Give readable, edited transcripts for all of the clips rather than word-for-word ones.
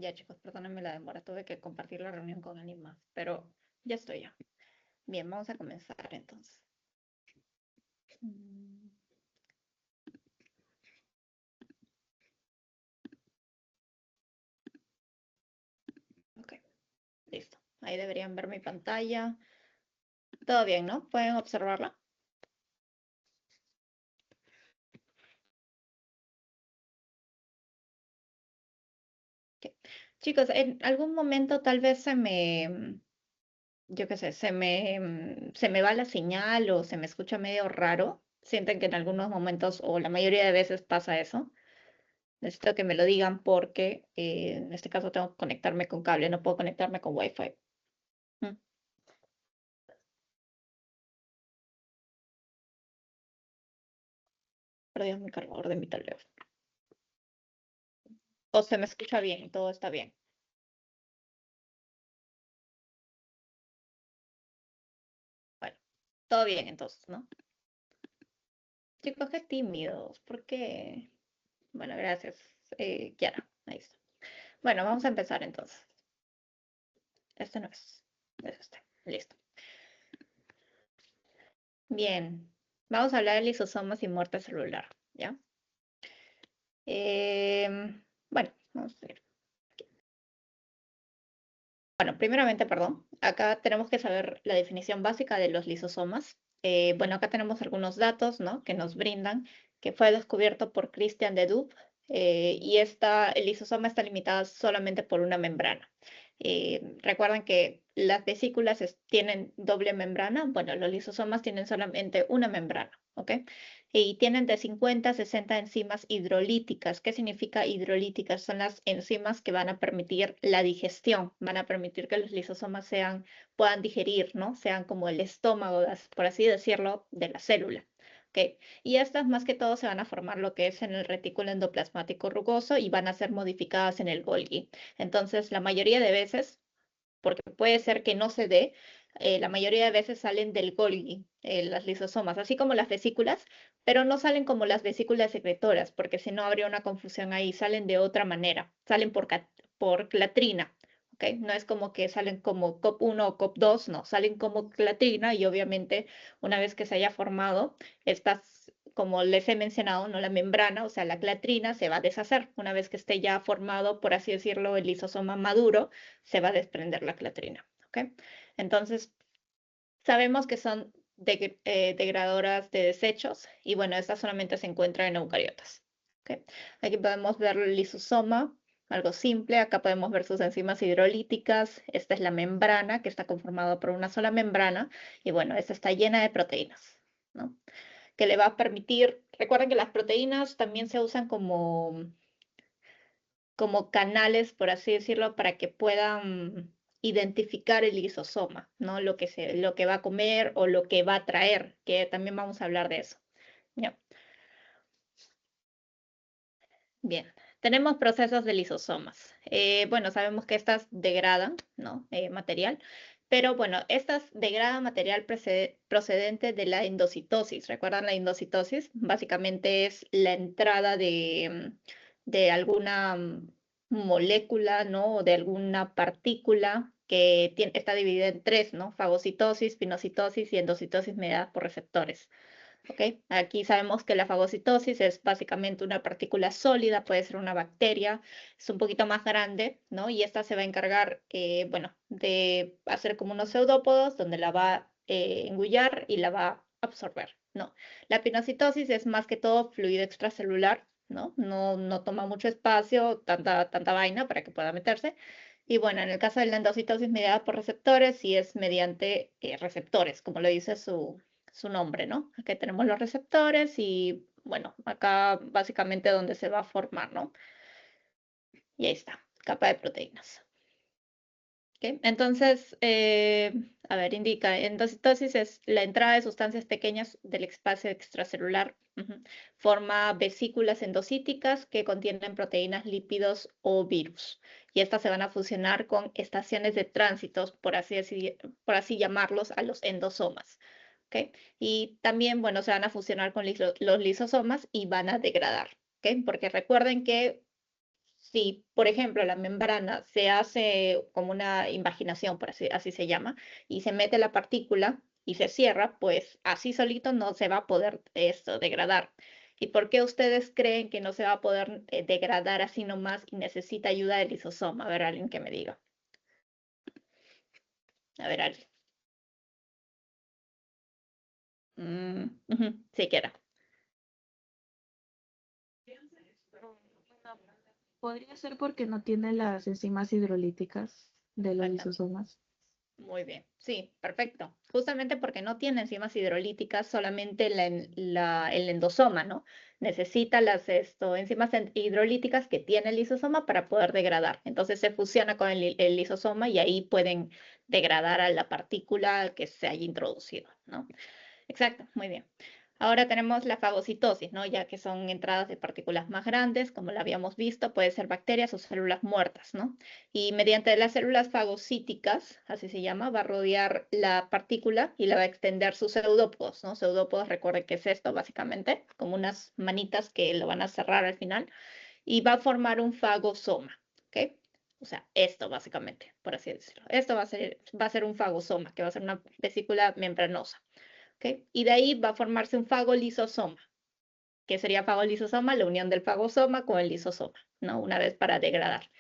Ya, chicos, perdónenme la demora. Tuve que compartir la reunión con alguien más, pero ya estoy ya. Bien, vamos a comenzar entonces. Mm, Ok, listo. Ahí deberían ver mi pantalla. Todo bien, ¿no? ¿Pueden observarla? Ok. Chicos, en algún momento tal vez yo qué sé, se me va la señal o se me escucha medio raro. Sienten que en algunos momentos o la mayoría de veces pasa eso. Necesito que me lo digan porque en este caso tengo que conectarme con cable, no puedo conectarme con Wi-Fi. Mm, Perdí mi cargador de mi teléfono. O se me escucha bien, todo está bien. Bueno, todo bien entonces, ¿no? Chicos, qué tímidos, ¿por qué? Bueno, gracias, Kiara. Ahí está. Bueno, vamos a empezar entonces. Este no es este. Listo. Bien, vamos a hablar de lisosomas y muerte celular, ¿ya? Bueno, vamos a ver. Bueno, primeramente, perdón, acá tenemos que saber la definición básica de los lisosomas. Bueno, acá tenemos algunos datos, ¿no? Que nos brindan, que fue descubierto por Christian de Duve, y el lisosoma está limitado solamente por una membrana. Recuerden que las vesículas tienen doble membrana, bueno, los lisosomas tienen solamente una membrana, ¿ok? Y tienen de 50 a 60 enzimas hidrolíticas. ¿Qué significa hidrolíticas? Son las enzimas que van a permitir la digestión, van a permitir que los lisosomas puedan digerir, ¿no? Sean como el estómago, por así decirlo, de la célula. ¿Okay? Y estas más que todo se van a formar lo que es en el retículo endoplasmático rugoso y van a ser modificadas en el Golgi. Entonces, la mayoría de veces, porque puede ser que no se dé, la mayoría de veces salen del Golgi, las lisosomas, así como las vesículas, pero no salen como las vesículas secretoras, porque si no habría una confusión ahí, salen de otra manera, salen por clatrina. ¿Ok? No es como que salen como COP1 o COP2, no, salen como clatrina y obviamente una vez que se haya formado, estas, como les he mencionado, no la membrana, o sea, la clatrina se va a deshacer. Una vez que esté ya formado, por así decirlo, el lisosoma maduro, se va a desprender la clatrina. ¿Ok? Entonces, sabemos que son degradadoras de desechos y bueno, estas solamente se encuentran en eucariotas. ¿Ok? Aquí podemos ver el lisosoma, algo simple. Acá podemos ver sus enzimas hidrolíticas. Esta es la membrana que está conformada por una sola membrana y bueno, esta está llena de proteínas, ¿no? Que le va a permitir, recuerden que las proteínas también se usan como canales, por así decirlo, para que puedan identificar el lisosoma, ¿no? Lo que va a comer o lo que va a traer, que también vamos a hablar de eso. ¿Ya? Bien, tenemos procesos de lisosomas. Bueno, sabemos que estas degradan, ¿no? Material, pero bueno, estas degradan material procedente de la endocitosis. ¿Recuerdan la endocitosis? Básicamente es la entrada de alguna molécula, ¿no? O de alguna partícula que está dividida en tres, ¿no? Fagocitosis, pinocitosis y endocitosis mediadas por receptores. ¿Ok? Aquí sabemos que la fagocitosis es básicamente una partícula sólida, puede ser una bacteria, es un poquito más grande, ¿no? Y esta se va a encargar, bueno, de hacer como unos pseudópodos donde la va a engullar y la va a absorber, ¿no? La pinocitosis es más que todo fluido extracelular, ¿no? No toma mucho espacio, tanta vaina para que pueda meterse. Y bueno, en el caso de la endocitosis mediada por receptores, sí es mediante receptores, como lo dice su nombre, ¿no? Aquí tenemos los receptores y, bueno, acá básicamente donde se va a formar, ¿no? Y ahí está, capa de proteínas. ¿Ok? Entonces, a ver, indica, endocitosis es la entrada de sustancias pequeñas del espacio extracelular. Ujú. Forma vesículas endocíticas que contienen proteínas, lípidos o virus. Y estas se van a fusionar con estaciones de tránsitos, por así llamarlos, a los endosomas. ¿Ok? Y también, bueno, se van a fusionar con los lisosomas y van a degradar. ¿Ok? Porque recuerden que si, por ejemplo, la membrana se hace como una invaginación, por así se llama, y se mete la partícula y se cierra, pues así solito no se va a poder esto degradar. ¿Y por qué ustedes creen que no se va a poder degradar así nomás y necesita ayuda del lisosoma? A ver, alguien que me diga. A ver, alguien. Ujú, sí, que era. Bueno, podría ser porque no tiene las enzimas hidrolíticas de los Exactamente. lisosomas. Muy bien, sí, perfecto. Justamente porque no tiene enzimas hidrolíticas, solamente el endosoma, ¿no? Necesita las enzimas hidrolíticas que tiene el lisosoma para poder degradar. Entonces se fusiona con el lisosoma y ahí pueden degradar a la partícula que se haya introducido, ¿no? Exacto, muy bien. Ahora tenemos la fagocitosis, ¿no? Ya que son entradas de partículas más grandes, como la habíamos visto, puede ser bacterias o células muertas, ¿no? Y mediante las células fagocíticas, así se llama, va a rodear la partícula y la va a extender sus pseudópodos, ¿no? Pseudópodos, recuerden que es esto, básicamente, como unas manitas que lo van a cerrar al final, y va a formar un fagosoma, ¿ok? O sea, esto básicamente, por así decirlo. Esto va a ser un fagosoma, que va a ser una vesícula membranosa. ¿Ok? Y de ahí va a formarse un fagolisosoma. ¿Qué sería fagolisosoma? La unión del fagosoma con el lisosoma, ¿no? Una vez para degradar,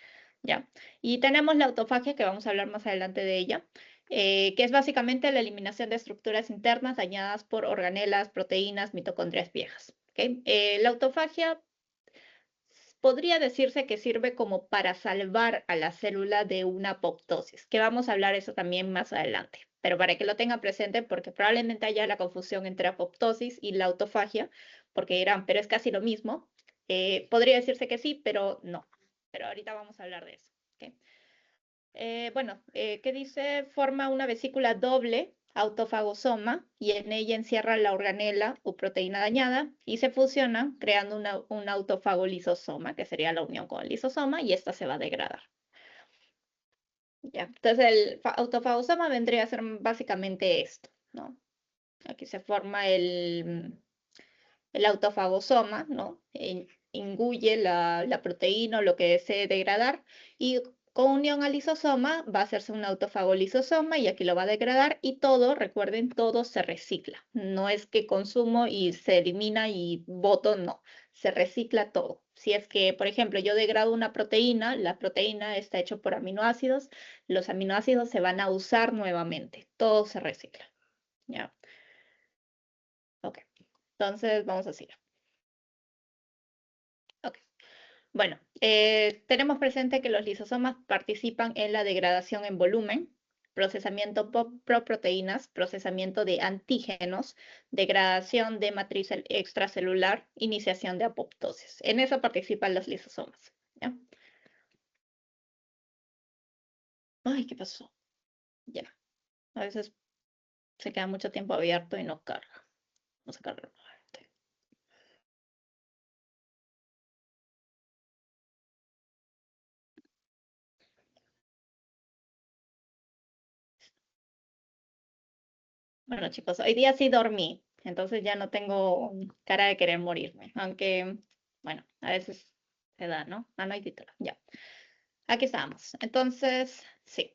¿ya? Y tenemos la autofagia, que vamos a hablar más adelante de ella, que es básicamente la eliminación de estructuras internas dañadas por organelas, proteínas, mitocondrias viejas, ¿ok? La autofagia podría decirse que sirve como para salvar a la célula de una apoptosis, que vamos a hablar eso también más adelante, pero para que lo tengan presente, porque probablemente haya la confusión entre apoptosis y la autofagia, porque dirán, pero es casi lo mismo. Podría decirse que sí, pero no. Pero ahorita vamos a hablar de eso. ¿Ok? Bueno, ¿qué dice? Forma una vesícula doble, autofagosoma, y en ella encierra la organela o proteína dañada y se fusiona creando un autofagolisosoma, que sería la unión con el lisosoma, y esta se va a degradar. ¿Ya? Entonces el autofagosoma vendría a ser básicamente esto, ¿no? Aquí se forma el autofagosoma, ¿no? Inguye la proteína o lo que desee degradar y con unión al lisosoma va a hacerse un autofagolisosoma y aquí lo va a degradar y todo, recuerden, todo se recicla. No es que consumo y se elimina y boto, no. Se recicla todo. Si es que, por ejemplo, yo degrado una proteína, la proteína está hecha por aminoácidos, los aminoácidos se van a usar nuevamente. Todo se recicla. ¿Ya? Ok. Entonces, vamos a seguir. Ok. Bueno, tenemos presente que los lisosomas participan en la degradación en volumen, procesamiento por proteínas, procesamiento de antígenos, degradación de matriz extracelular, iniciación de apoptosis. En eso participan los lisosomas. ¿Ya? Ay, ¿qué pasó? Ya. A veces se queda mucho tiempo abierto y no carga. Vamos a cargar nuevamente. Bueno, chicos, hoy día sí dormí, entonces ya no tengo cara de querer morirme, aunque, bueno, a veces se da, ¿no? Ah, no hay título, ya. Aquí estamos. Entonces, sí,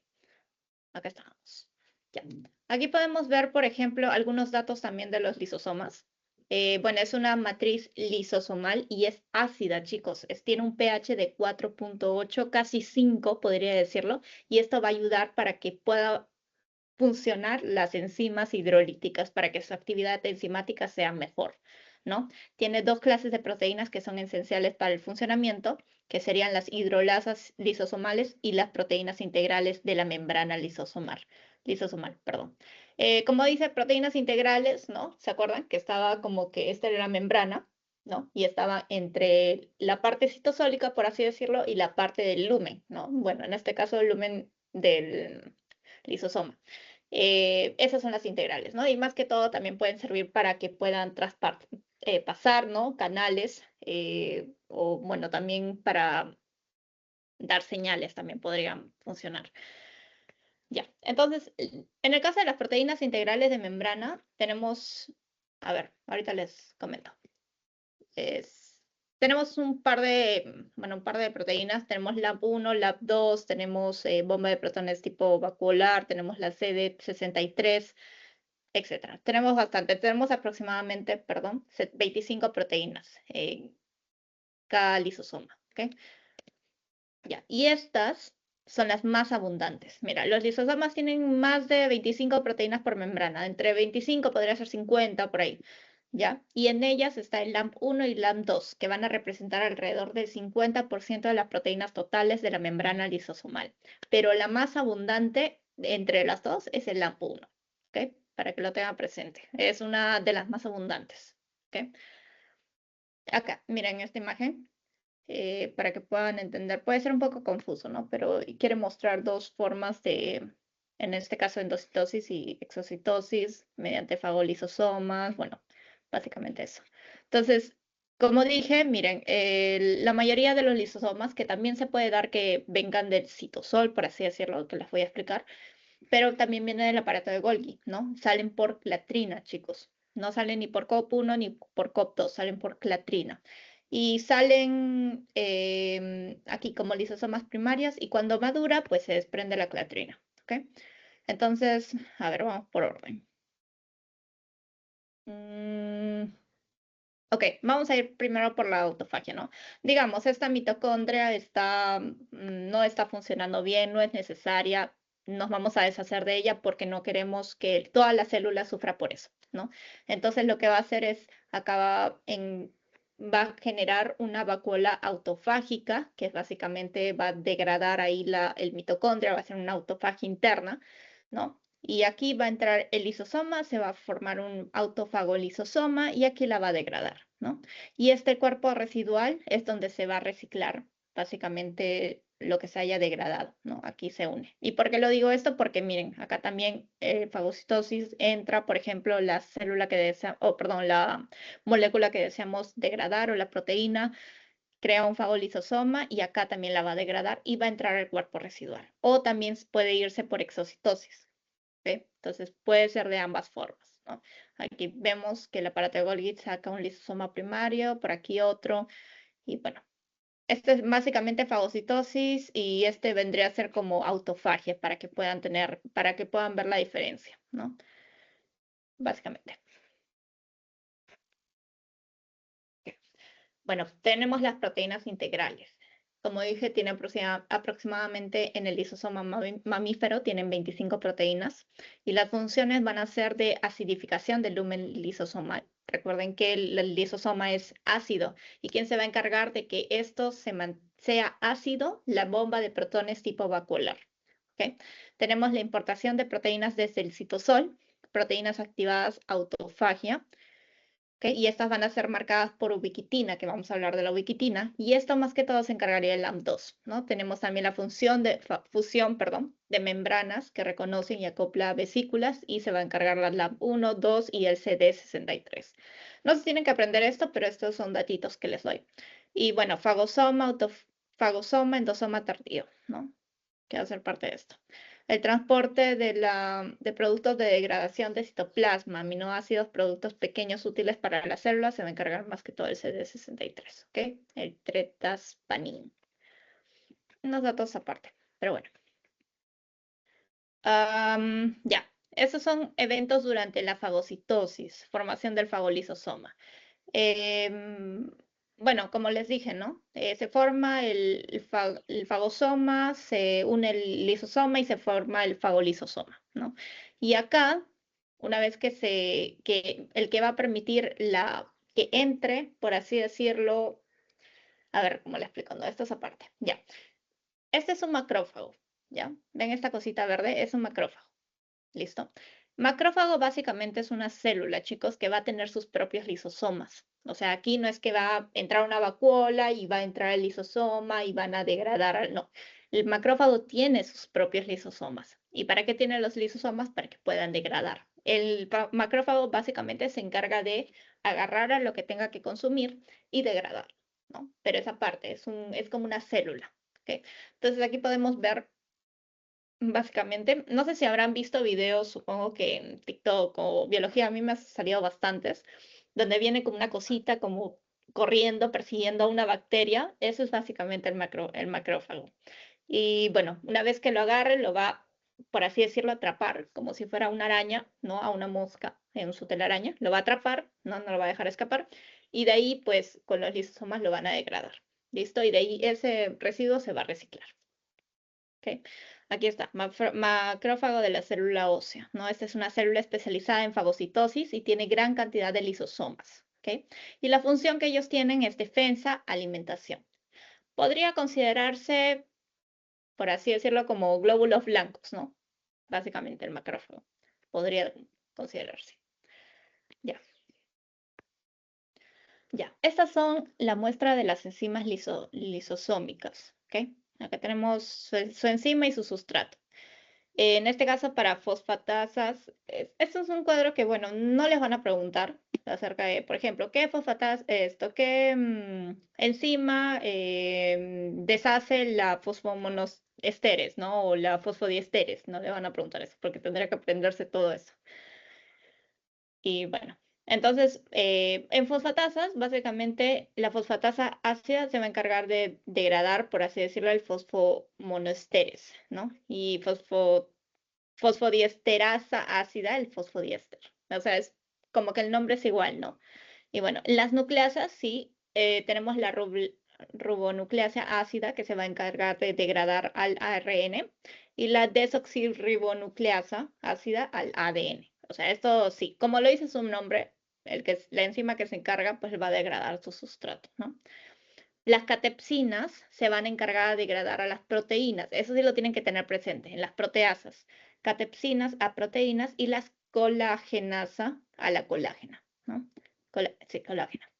acá estamos. Ya. Aquí podemos ver, por ejemplo, algunos datos también de los lisosomas. Bueno, es una matriz lisosomal y es ácida, chicos. Tiene un pH de 4,8, casi 5, podría decirlo, y esto va a ayudar para que pueda funcionar las enzimas hidrolíticas para que su actividad enzimática sea mejor, ¿no? Tiene dos clases de proteínas que son esenciales para el funcionamiento, que serían las hidrolasas lisosomales y las proteínas integrales de la membrana lisosomal, perdón. Como dice, proteínas integrales, ¿no? ¿Se acuerdan? Que estaba como que esta era la membrana, ¿no? Y estaba entre la parte citosólica, por así decirlo, y la parte del lumen, ¿no? Bueno, en este caso el lumen del lisosoma. Esas son las integrales, ¿no? Y más que todo también pueden servir para que puedan pasar, ¿no? Canales, o bueno, también para dar señales también podrían funcionar. Ya, entonces, en el caso de las proteínas integrales de membrana, tenemos, a ver, ahorita les comento. Es- tenemos un par de proteínas. Tenemos LAMP1, LAMP2, tenemos bomba de protones tipo vacuolar, tenemos la CD63, etcétera. Tenemos bastante. Tenemos aproximadamente, perdón, 25 proteínas en cada lisosoma. ¿Ok? Ya. Y estas son las más abundantes. Mira, los lisosomas tienen más de 25 proteínas por membrana. Entre 25 podría ser 50 por ahí. ¿Ya? Y en ellas está el LAMP1 y LAMP2, que van a representar alrededor del 50% de las proteínas totales de la membrana lisosomal. Pero la más abundante entre las dos es el LAMP1, ¿ok? Para que lo tengan presente. Es una de las más abundantes, ¿ok? Acá, miren esta imagen, para que puedan entender. Puede ser un poco confuso, ¿no? Pero quiere mostrar dos formas de, en este caso, endocitosis y exocitosis mediante fagolisosomas. Bueno, básicamente eso. Entonces, como dije, miren, la mayoría de los lisosomas, que también se puede dar que vengan del citosol, por así decirlo, que les voy a explicar, pero también vienen del aparato de Golgi, ¿no? Salen por clatrina, chicos. No salen ni por COP1 ni por COP2, salen por clatrina. Y salen aquí como lisosomas primarias y cuando madura, pues se desprende la clatrina, ¿ok? Entonces, a ver, vamos por orden. Ok, vamos a ir primero por la autofagia, ¿no? Digamos, esta mitocondria no está funcionando bien, no es necesaria, nos vamos a deshacer de ella porque no queremos que toda la célula sufra por eso, ¿no? Entonces lo que va a hacer es, va a generar una vacuola autofágica, que básicamente va a degradar ahí el mitocondria, va a ser una autofagia interna, ¿no? Y aquí va a entrar el lisosoma, se va a formar un autofagolisosoma y aquí la va a degradar, ¿no? Y este cuerpo residual es donde se va a reciclar básicamente lo que se haya degradado, ¿no? Aquí se une. ¿Y por qué lo digo esto? Porque miren, acá también fagocitosis entra, por ejemplo, la célula que desea, o perdón, la molécula que deseamos degradar o la proteína crea un fagolisosoma y acá también la va a degradar y va a entrar al cuerpo residual. O también puede irse por exocitosis. ¿Ve? Entonces puede ser de ambas formas, ¿no? Aquí vemos que el aparato de Golgi saca un lisosoma primario, por aquí otro, y bueno, este es básicamente fagocitosis y este vendría a ser como autofagia para que puedan ver la diferencia, ¿no? Básicamente. Bueno, tenemos las proteínas integrales. Como dije, tiene aproximadamente en el lisosoma mamífero, tienen 25 proteínas y las funciones van a ser de acidificación del lumen lisosomal. Recuerden que el lisosoma es ácido y ¿quién se va a encargar de que esto sea ácido? La bomba de protones tipo vacuolar. ¿Ok? Tenemos la importación de proteínas desde el citosol, proteínas activadas autofagia. ¿Ok? Y estas van a ser marcadas por ubiquitina, que vamos a hablar de la ubiquitina, y esto más que todo se encargaría del LAMP2, ¿no? Tenemos también la fusión, perdón, de membranas que reconocen y acopla vesículas y se va a encargar la LAMP1, 2 y el CD63. No se tienen que aprender esto, pero estos son datitos que les doy. Y bueno, fagosoma, endosoma tardío, ¿no? Que va a ser parte de esto. El transporte de productos de degradación de citoplasma, aminoácidos, productos pequeños útiles para las células, se va a encargar más que todo el CD63, ¿ok? El tretaspanin. Unos datos aparte, pero bueno. Ya, esos son eventos durante la fagocitosis, formación del fagolisosoma. Em, bueno, como les dije, ¿no? Se forma el fagosoma, se une el lisosoma y se forma el fagolisosoma, ¿no? Y acá, una vez que el que va a permitir que entre, por así decirlo, a ver, ¿cómo le explico? No, esto es aparte, ya. Este es un macrófago, ¿ya? ¿Ven esta cosita verde? Es un macrófago. ¿Listo? Macrófago básicamente es una célula, chicos, que va a tener sus propios lisosomas. O sea, aquí no es que va a entrar una vacuola y va a entrar el lisosoma y van a degradar. No, el macrófago tiene sus propios lisosomas. ¿Y para qué tiene los lisosomas? Para que puedan degradar. El macrófago básicamente se encarga de agarrar a lo que tenga que consumir y degradar, ¿no? Pero esa parte es como una célula. ¿Ok? Entonces aquí podemos ver básicamente, no sé si habrán visto videos, supongo que en TikTok o biología, a mí me han salido bastantes, donde viene como una cosita como corriendo, persiguiendo a una bacteria. Eso es básicamente el macrófago. Y bueno, una vez que lo agarre, lo va, por así decirlo, atrapar, como si fuera una araña, ¿no? A una mosca en su telaraña. Lo va a atrapar, ¿no? No lo va a dejar escapar. Y de ahí, pues, con los lisosomas lo van a degradar. ¿Listo? Y de ahí ese residuo se va a reciclar. ¿Ok? Aquí está, macrófago de la célula ósea, ¿no? Esta es una célula especializada en fagocitosis y tiene gran cantidad de lisosomas, ¿ok? Y la función que ellos tienen es defensa, alimentación. Podría considerarse, por así decirlo, como glóbulos blancos, ¿no? Básicamente el macrófago. Podría considerarse. Ya. Ya. Estas son la muestra de las enzimas lisosómicas, ¿ok? Acá tenemos su enzima y su sustrato. En este caso, para fosfatasas, esto es un cuadro que, bueno, no les van a preguntar acerca de, por ejemplo, qué qué enzima deshace la fosfomonoesteres, ¿no? O la fosfodiesteres, no le van a preguntar eso, porque tendría que aprenderse todo eso. Y bueno, entonces, en fosfatasas, básicamente, la fosfatasa ácida se va a encargar de degradar, por así decirlo, el fosfomonoesteres, ¿no? Y fosfodiesterasa ácida, el fosfodiéster. O sea, es como que el nombre es igual, ¿no? Y bueno, las nucleasas sí, tenemos la ribonucleasa ácida que se va a encargar de degradar al ARN y la desoxirribonucleasa ácida al ADN. O sea, esto sí, como lo dice su nombre, la enzima que se encarga, pues va a degradar su sustrato, ¿no? Las catepsinas se van a encargar de degradar a las proteínas, eso sí lo tienen que tener presente, en las proteasas, catepsinas a proteínas y las colagenasa a la colágena, ¿no? Sí, colágena.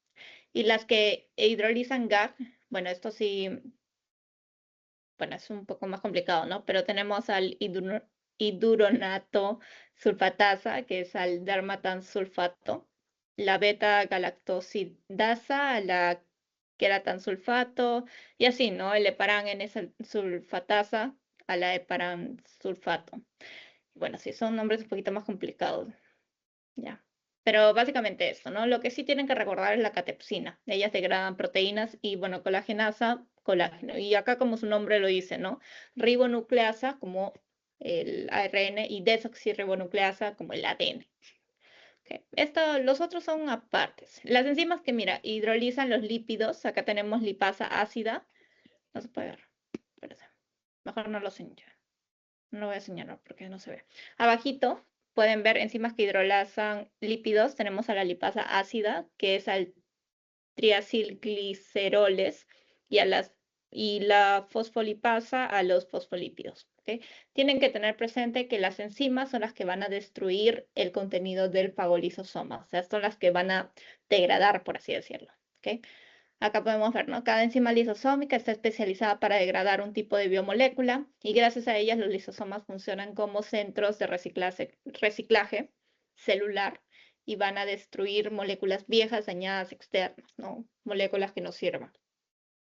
Y las que hidrolizan GAG, bueno, esto sí, bueno, es un poco más complicado, ¿no? Pero tenemos al hiduronato sulfatasa, que es al dermatansulfato, la beta-galactosidasa, la queratansulfato, y así, ¿no? El heparan N-sulfatasa a la heparan sulfato. Bueno, sí, son nombres un poquito más complicados, ya. Pero básicamente esto, ¿no? Lo que sí tienen que recordar es la catepsina. Ellas degradan proteínas y, bueno, colagenasa, colágeno. Y acá, como su nombre lo dice, ¿no? Ribonucleasa, como el ARN, y desoxirribonucleasa, como el ADN. Okay. Los otros son apartes. Las enzimas que, mira, hidrolizan los lípidos. Acá tenemos lipasa ácida. No se puede ver. Espérate. Mejor no lo señalo. No lo voy a señalar porque no se ve. Abajito pueden ver enzimas que hidrolizan lípidos. Tenemos a la lipasa ácida, que es al triacilgliceroles, y la fosfolipasa a los fosfolípidos. ¿Okay? Tienen que tener presente que las enzimas son las que van a destruir el contenido del fagolisosoma, o sea, son las que van a degradar, por así decirlo. ¿Okay? Acá podemos ver, ¿no? Cada enzima lisosómica está especializada para degradar un tipo de biomolécula y gracias a ellas los lisosomas funcionan como centros de reciclaje celular y van a destruir moléculas viejas, dañadas, externas, ¿no? Moléculas que no sirvan,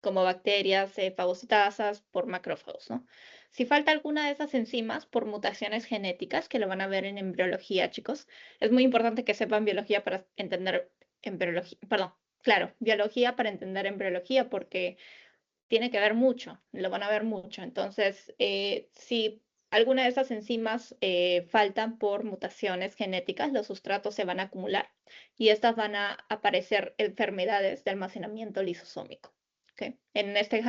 como bacterias, fagocitasas, por macrófagos, ¿no? Si falta alguna de esas enzimas por mutaciones genéticas, que lo van a ver en embriología, chicos, es muy importante que sepan biología para entender embriología, perdón, claro, biología para entender embriología, porque tiene que ver mucho, lo van a ver mucho. Entonces, si alguna de esas enzimas faltan por mutaciones genéticas, los sustratos se van a acumular y estas van a aparecer enfermedades de almacenamiento lisosómico. ¿Okay? En este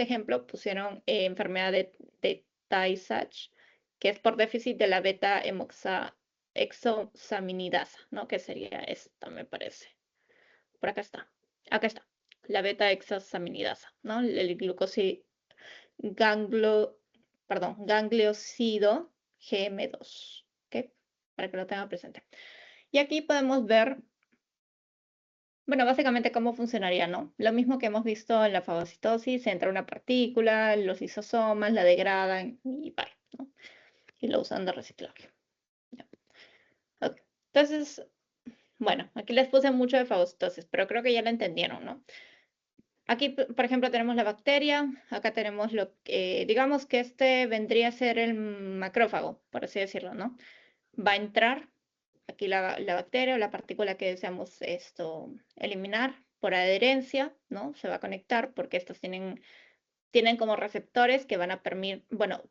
ejemplo pusieron enfermedad de Tay-Sachs, que es por déficit de la beta-exosaminidasa, ¿no? Que sería esta, me parece. Por acá está. Acá está. La beta-exosaminidasa, ¿no? El gangliosido GM2, ¿ok? Para que lo tengan presente. Y aquí podemos ver, bueno, básicamente cómo funcionaría, ¿no? Lo mismo que hemos visto en la fagocitosis, entra una partícula, los lisosomas la degradan y bye, ¿no? Y lo usan de reciclaje. Ya. Okay. Entonces, bueno, aquí les puse mucho de fagocitosis, pero creo que ya lo entendieron, ¿no? Aquí, por ejemplo, tenemos la bacteria, acá tenemos lo que, digamos que este vendría a ser el macrófago, por así decirlo, ¿no? Va a entrar aquí la bacteria o la partícula que deseamos eliminar, por adherencia, ¿no? Se va a conectar porque estos tienen como receptores que van a permitir, bueno,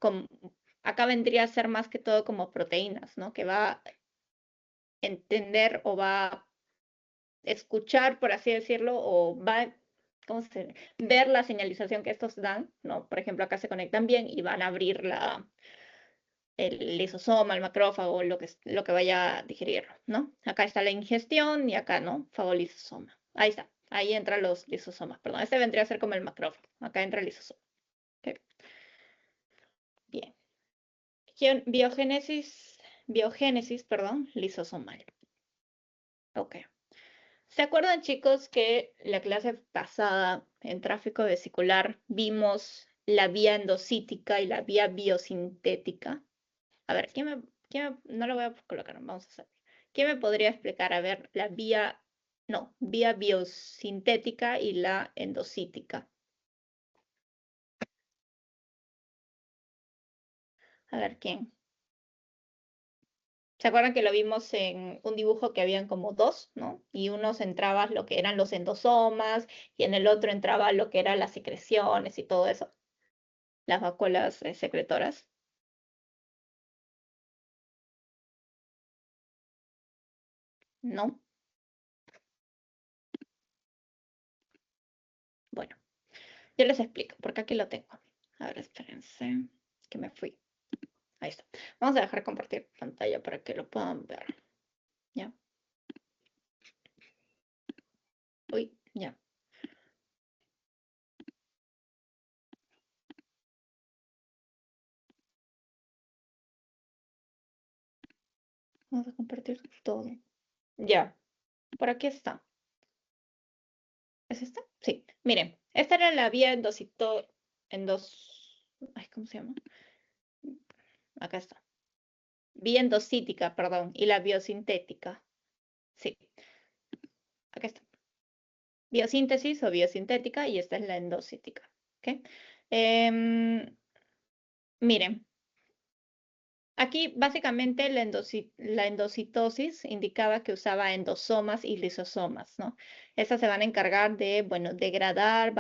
acá vendría a ser más que todo como proteínas, ¿no? Que va a entender o va a escuchar, por así decirlo, o va a, ¿cómo se dice? Ver la señalización que estos dan, ¿no? Por ejemplo, acá se conectan bien y van a abrir el lisosoma, el macrófago, lo que vaya a digerir, ¿no? Acá está la ingestión y acá, ¿no? Fagolisosoma. Ahí está. Ahí entran los lisosomas, perdón. Este vendría a ser como el macrófago. Acá entra el lisosoma. Ok. Bien. Biogénesis, perdón, lisosomal. Ok. ¿Se acuerdan, chicos, que la clase pasada en tráfico vesicular vimos la vía endocítica y la vía biosintética? A ver, no lo voy a colocar, vamos a hacer. ¿Quién me podría explicar? A ver, vía biosintética y la endocítica. A ver, ¿quién? ¿Se acuerdan que lo vimos en un dibujo que habían como dos, ¿no? Y uno entraba lo que eran los endosomas y en el otro entraba lo que eran las secreciones y todo eso, las vacuolas secretoras. ¿No? Bueno, yo les explico, porque aquí lo tengo. A ver, espérense, que me fui. Ahí está. Vamos a dejar compartir pantalla para que lo puedan ver. ¿Ya? Uy, ya. Vamos a compartir todo. Ya, por aquí está. ¿Es esta? Sí. Miren, esta era la vía Ay, ¿cómo se llama? Acá está. Vía endocítica, perdón, y la biosintética. Sí, acá está. Biosíntesis o biosintética y esta es la endocítica. ¿Ok? Miren, aquí básicamente la endocitosis indicaba que usaba endosomas y lisosomas, ¿no? Estas se van a encargar de, bueno, degradar,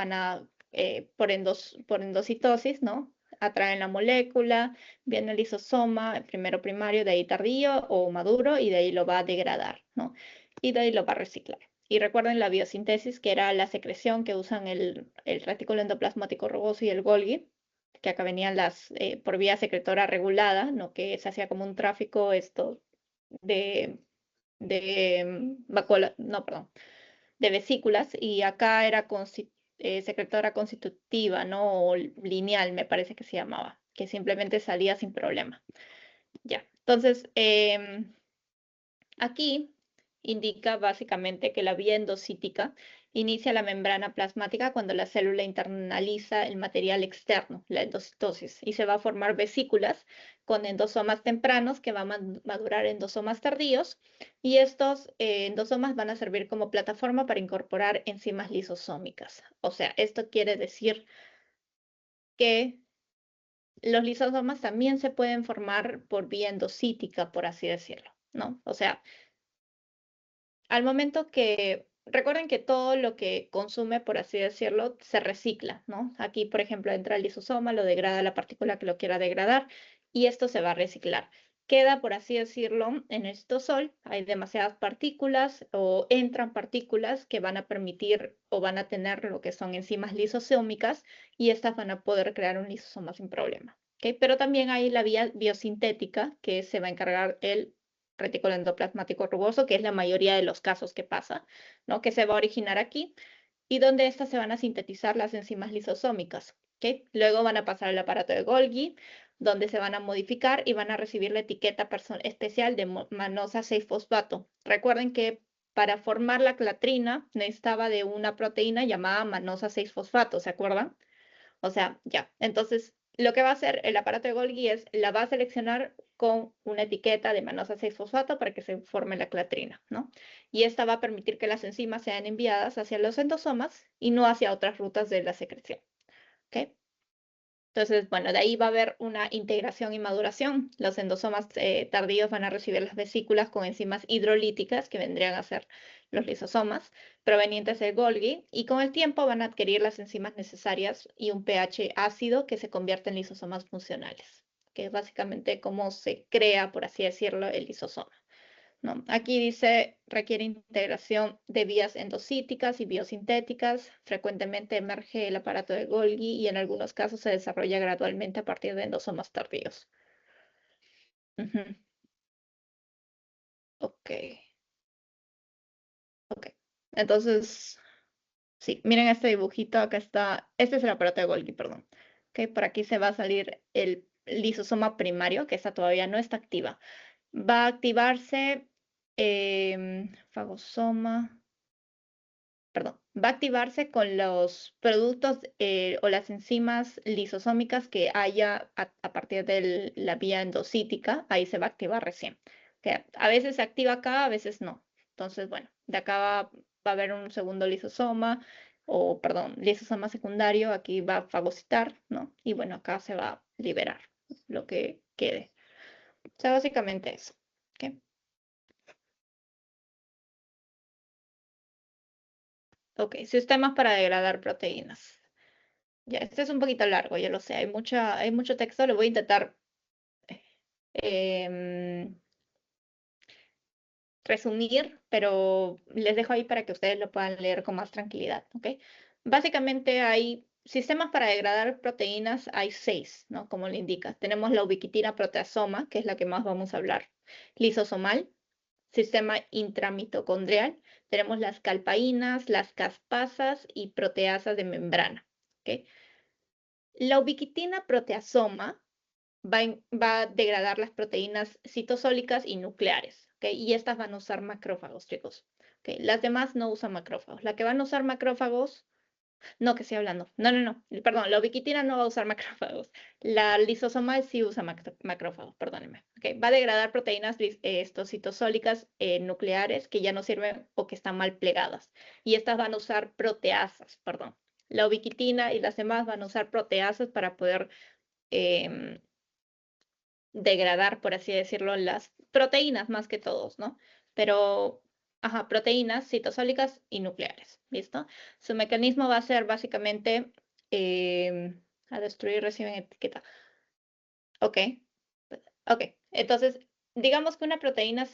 por endocitosis, ¿no? Atraen la molécula, viene el lisosoma, primero primario, de ahí tardío o maduro, y de ahí lo va a degradar, ¿no? Y de ahí lo va a reciclar. Y recuerden la biosíntesis, que era la secreción que usan el retículo endoplasmático rugoso y el Golgi, que acá venían por vía secretora regulada, ¿no? Que se hacía como un tráfico esto no, perdón, de vesículas, y acá era secretora constitutiva, ¿no? O lineal, me parece que se llamaba, que simplemente salía sin problema. Ya, entonces, aquí indica básicamente que la vía endocítica inicia la membrana plasmática cuando la célula internaliza el material externo, la endocitosis, y se va a formar vesículas con endosomas tempranos que van a madurar endosomas tardíos, y estos endosomas van a servir como plataforma para incorporar enzimas lisosómicas. O sea, esto quiere decir que los lisosomas también se pueden formar por vía endocítica, por así decirlo, ¿no? O sea, al momento que, recuerden que todo lo que consume, por así decirlo, se recicla, ¿no? Aquí, por ejemplo, entra el lisosoma, lo degrada la partícula que lo quiera degradar y esto se va a reciclar. Queda, por así decirlo, en el citosol, hay demasiadas partículas o entran partículas que van a permitir o van a tener lo que son enzimas lisosómicas y estas van a poder crear un lisosoma sin problema. ¿Ok? Pero también hay la vía biosintética que se va a encargar el retículo endoplasmático rugoso, que es la mayoría de los casos que pasa, ¿no? Que se va a originar aquí y donde estas se van a sintetizar las enzimas lisosómicas, ¿ok? Luego van a pasar al aparato de Golgi, donde se van a modificar y van a recibir la etiqueta especial de manosa 6-fosfato. Recuerden que para formar la clatrina necesitaba de una proteína llamada manosa 6-fosfato, ¿se acuerdan? O sea, ya. Entonces, lo que va a hacer el aparato de Golgi es la va a seleccionar con una etiqueta de manosa 6-fosfato para que se forme la clatrina, ¿no? Y esta va a permitir que las enzimas sean enviadas hacia los endosomas y no hacia otras rutas de la secreción, ¿ok? Entonces, bueno, de ahí va a haber una integración y maduración. Los endosomas tardíos van a recibir las vesículas con enzimas hidrolíticas, que vendrían a ser los lisosomas, provenientes del Golgi, y con el tiempo van a adquirir las enzimas necesarias y un pH ácido que se convierte en lisosomas funcionales, que es básicamente cómo se crea, por así decirlo, el lisosoma. ¿No? Aquí dice, requiere integración de vías endocíticas y biosintéticas. Frecuentemente emerge el aparato de Golgi y en algunos casos se desarrolla gradualmente a partir de endosomas tardíos. Ujú. Ok, ok. Entonces, sí, miren este dibujito, acá está, este es el aparato de Golgi, perdón. Ok, por aquí se va a salir el lisosoma primario, que esta todavía no está activa. Va a activarse fagosoma. Perdón, va a activarse con los productos o las enzimas lisosómicas que haya a partir de la vía endocítica, ahí se va a activar recién. Que a veces se activa acá, a veces no. Entonces, bueno, de acá va a haber un segundo lisosoma, o perdón, lisosoma secundario, aquí va a fagocitar, ¿no? Y bueno, acá se va a liberar lo que quede. O sea, básicamente eso. ¿Ok? Ok, sistemas para degradar proteínas. Ya, este es un poquito largo, yo lo sé, hay mucho texto, lo voy a intentar em, resumir, pero les dejo ahí para que ustedes lo puedan leer con más tranquilidad, ¿ok? Básicamente hay sistemas para degradar proteínas, hay 6, ¿no? Como le indica. Tenemos la ubiquitina proteasoma, que es la que más vamos a hablar, lisosomal, sistema intramitocondrial, tenemos las calpaínas, las caspasas y proteasas de membrana, ¿ok? La ubiquitina proteasoma va a degradar las proteínas citosólicas y nucleares, ¿ok? Y estas van a usar macrófagos, chicos. ¿Ok? Las demás no usan macrófagos. La que van a usar macrófagos, no, que estoy hablando. No, no, no. Perdón, la ubiquitina no va a usar macrófagos. La lisosomal sí usa macrófagos, perdónenme. ¿Ok? Va a degradar proteínas citosólicas nucleares que ya no sirven o que están mal plegadas. Y estas van a usar proteasas, perdón. La ubiquitina y las demás van a usar proteasas para poder em, degradar, por así decirlo, las proteínas más que todos, ¿no? Pero, ajá, proteínas citosólicas y nucleares, ¿listo? Su mecanismo va a ser básicamente a destruir, reciben etiqueta. Ok, ok. Entonces, digamos que una proteína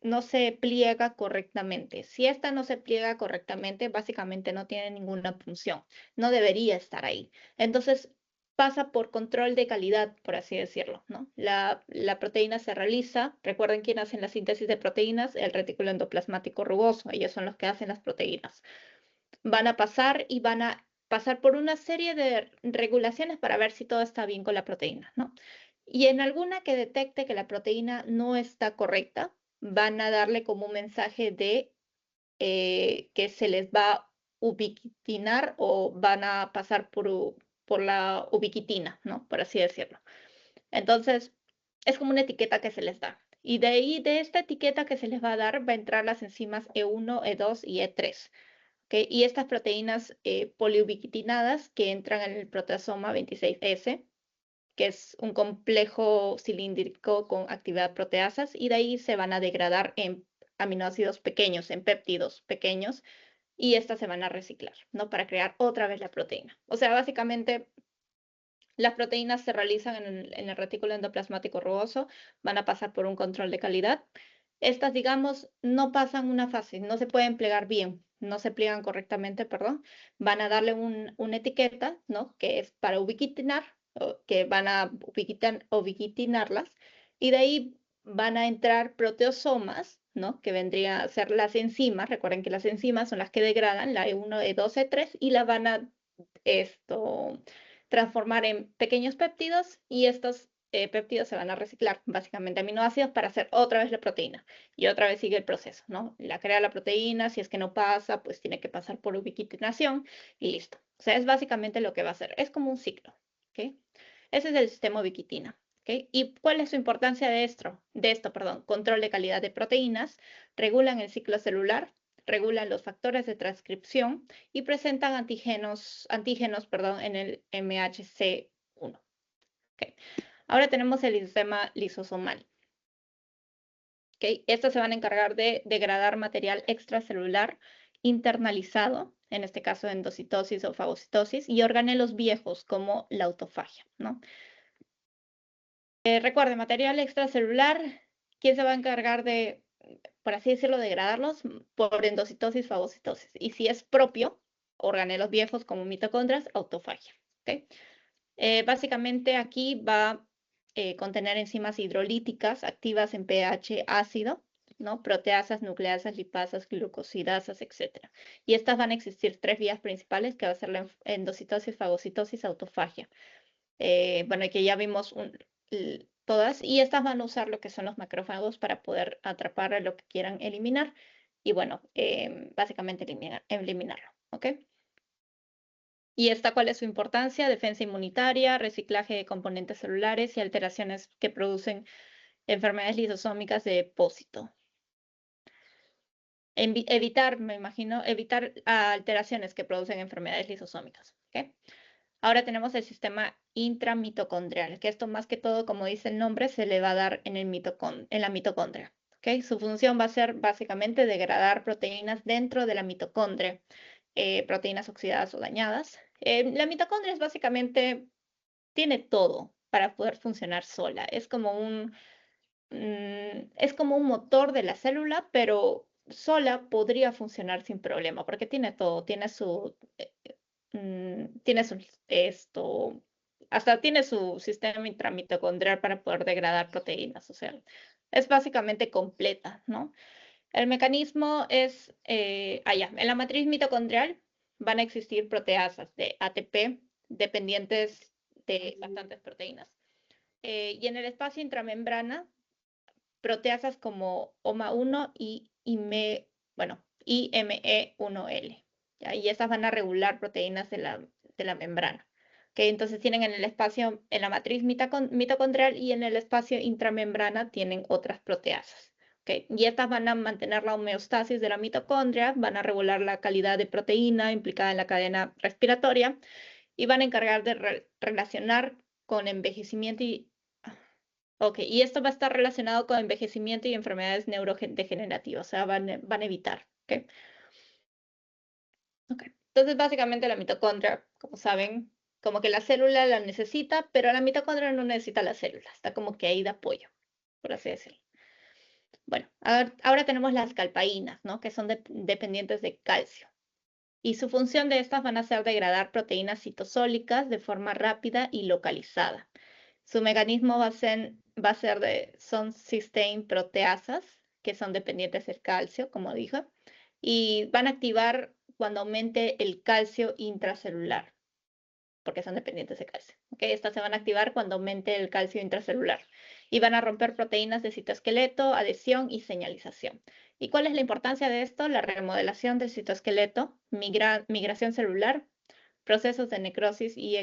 no se pliega correctamente. Si esta no se pliega correctamente, básicamente no tiene ninguna función. No debería estar ahí. Entonces, pasa por control de calidad, por así decirlo, ¿no? La proteína se realiza. Recuerden quién hacen la síntesis de proteínas, el retículo endoplasmático rugoso. Ellos son los que hacen las proteínas. Van a pasar y van a pasar por una serie de regulaciones para ver si todo está bien con la proteína, ¿no? Y en alguna que detecte que la proteína no está correcta, van a darle como un mensaje de que se les va a ubiquitinar o van a pasar por la ubiquitina, ¿no? Por así decirlo. Entonces, es como una etiqueta que se les da. Y de ahí, de esta etiqueta que se les va a dar, va a entrar las enzimas E1, E2 y E3. ¿Ok? Y estas proteínas poliubiquitinadas que entran en el proteasoma 26S, que es un complejo cilíndrico con actividad proteasas, y de ahí se van a degradar en aminoácidos pequeños, en péptidos pequeños, y estas se van a reciclar, ¿no? Para crear otra vez la proteína. O sea, básicamente las proteínas se realizan en el retículo endoplasmático rugoso, van a pasar por un control de calidad. Estas, digamos, no pasan una fase, no se pueden plegar bien, no se pliegan correctamente, perdón. Van a darle una etiqueta, ¿no? Que es para ubiquitinar, que van a ubiquitinarlas, y de ahí van a entrar proteosomas, ¿no? Que vendrían a ser las enzimas. Recuerden que las enzimas son las que degradan la E1, E2, E3 y la van a esto transformar en pequeños péptidos y estos péptidos se van a reciclar, básicamente aminoácidos, para hacer otra vez la proteína. Y otra vez sigue el proceso, ¿no? La crea la proteína, si es que no pasa, pues tiene que pasar por ubiquitinación y listo. O sea, es básicamente lo que va a hacer. Es como un ciclo, ¿ok? Ese es el sistema ubiquitina. ¿Okay? ¿Y cuál es su importancia de esto? Perdón, control de calidad de proteínas, regulan el ciclo celular, regulan los factores de transcripción y presentan antígenos, perdón, en el MHC1. Ok. Ahora tenemos el lisosoma lisosomal. Okay. Estos se van a encargar de degradar material extracelular internalizado, en este caso endocitosis o fagocitosis, y organelos viejos como la autofagia, ¿no? Recuerde, material extracelular, ¿quién se va a encargar de, por así decirlo, degradarlos? Por endocitosis, fagocitosis. Y si es propio, organelos viejos como mitocondrias, autofagia. ¿Okay? Básicamente aquí va a contener enzimas hidrolíticas activas en pH ácido, ¿no? Proteasas, nucleasas, lipasas, glucosidasas, etc. Y estas van a existir 3 vías principales, que va a ser la endocitosis, fagocitosis, autofagia. Bueno, que ya vimos todas, y estas van a usar lo que son los macrófagos para poder atrapar a lo que quieran eliminar, y bueno, básicamente eliminarlo, ¿ok? ¿Y esta cuál es su importancia? Defensa inmunitaria, reciclaje de componentes celulares y alteraciones que producen enfermedades lisosómicas de depósito. Evitar, me imagino, evitar alteraciones que producen enfermedades lisosómicas, ¿ok? Ahora tenemos el sistema intramitocondrial, que esto más que todo, como dice el nombre, se le va a dar en la mitocondria. ¿Okay? Su función va a ser básicamente degradar proteínas dentro de la mitocondria, proteínas oxidadas o dañadas. La mitocondria es básicamente, tiene todo para poder funcionar sola. Es como un motor de la célula, pero sola podría funcionar sin problema, porque tiene todo, tiene hasta tiene su sistema intramitocondrial para poder degradar proteínas, o sea, es básicamente completa, ¿no? El mecanismo es, en la matriz mitocondrial van a existir proteasas de ATP dependientes de bastantes proteínas. Y en el espacio intramembrana, proteasas como OMA1 y IME1L. ¿Ya? Y estas van a regular proteínas de la membrana. ¿Okay? Entonces tienen en el espacio, en la matriz mitocondrial, y en el espacio intramembrana tienen otras proteasas. ¿Okay? Y estas van a mantener la homeostasis de la mitocondria, van a regular la calidad de proteína implicada en la cadena respiratoria, y van a encargar de relacionar con envejecimiento Ok, y esto va a estar relacionado con envejecimiento y enfermedades neurodegenerativas, o sea, van a evitar. ¿Ok? Ok. Entonces, básicamente la mitocondria, como saben, como que la célula la necesita, pero la mitocondria no necesita la célula, está como que ahí de apoyo, por así decirlo. Bueno, ahora tenemos las calpaínas, ¿no? Que son dependientes de calcio. Y su función de estas van a ser degradar proteínas citosólicas de forma rápida y localizada. Su mecanismo son cysteine proteasas, que son dependientes del calcio, como dije, y van a activar cuando aumente el calcio intracelular, porque son dependientes de calcio. ¿Okay? Estas se van a activar cuando aumente el calcio intracelular y van a romper proteínas de citoesqueleto, adhesión y señalización. ¿Y cuál es la importancia de esto? La remodelación del citoesqueleto, migración celular, procesos de necrosis y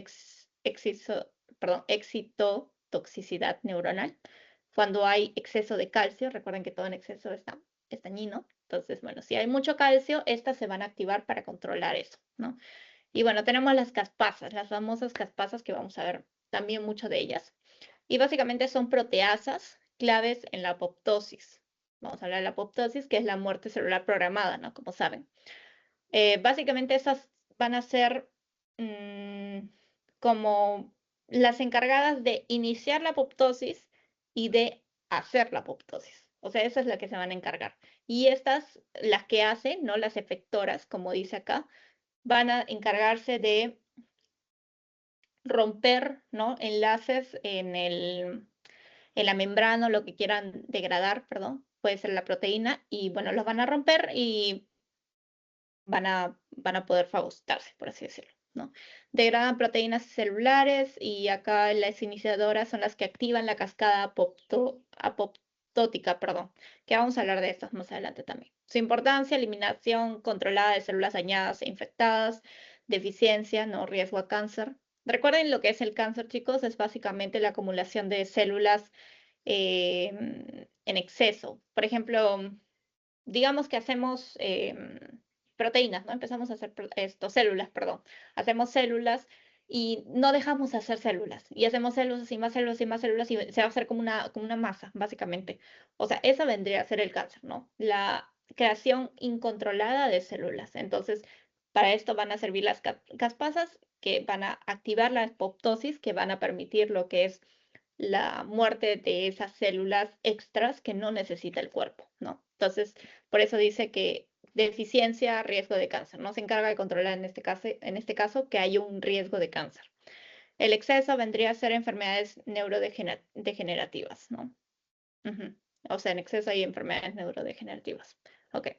excitotoxicidad neuronal. Cuando hay exceso de calcio, recuerden que todo en exceso está dañino. Entonces, bueno, si hay mucho calcio, estas se van a activar para controlar eso, ¿no? Y bueno, tenemos las caspasas, las famosas caspasas, que vamos a ver también mucho de ellas. Y básicamente son proteasas claves en la apoptosis. Vamos a hablar de la apoptosis, que es la muerte celular programada, ¿no? Como saben. Básicamente esas van a ser como las encargadas de iniciar la apoptosis y de hacer la apoptosis. O sea, esa es la que se van a encargar. Y estas, las que hacen, ¿no? Las efectoras, como dice acá, van a encargarse de romper, ¿no? Enlaces en la membrana, lo que quieran degradar, perdón, puede ser la proteína, y bueno, los van a romper y van a poder fagocitarse, por así decirlo, ¿no? Degradan proteínas celulares, y acá las iniciadoras son las que activan la cascada apoptótica, perdón, que vamos a hablar de estas más adelante también. Su importancia: eliminación controlada de células dañadas e infectadas, deficiencia, no riesgo a cáncer. Recuerden lo que es el cáncer, chicos, es básicamente la acumulación de células en exceso. Por ejemplo, digamos que hacemos proteínas, ¿no? Empezamos a hacer células, perdón. Hacemos células y no dejamos de hacer células y hacemos células y más células y más células y se va a hacer como una masa, básicamente. O sea, eso vendría a ser el cáncer, ¿no? La creación incontrolada de células. Entonces, para esto van a servir las caspasas que van a activar la apoptosis, que van a permitir lo que es la muerte de esas células extras que no necesita el cuerpo, ¿no? Entonces, por eso dice que deficiencia, riesgo de cáncer, ¿no? Se encarga de controlar en este caso que hay un riesgo de cáncer. El exceso vendría a ser enfermedades neurodegenerativas, ¿no? Ujú. O sea, en exceso hay enfermedades neurodegenerativas. Ok.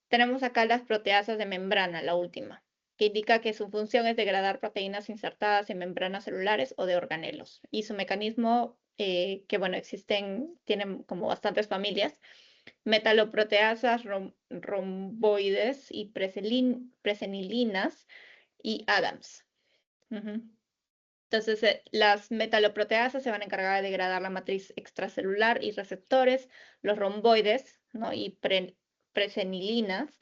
Tenemos acá las proteasas de membrana, la última, que indica que su función es degradar proteínas insertadas en membranas celulares o de organelos. Y su mecanismo, que bueno, tienen como bastantes familias, metaloproteasas romboides y presenilinas y ADAMS. Ujú. Entonces, las metaloproteasas se van a encargar de degradar la matriz extracelular y receptores, los romboides, ¿no? Y presenilinas,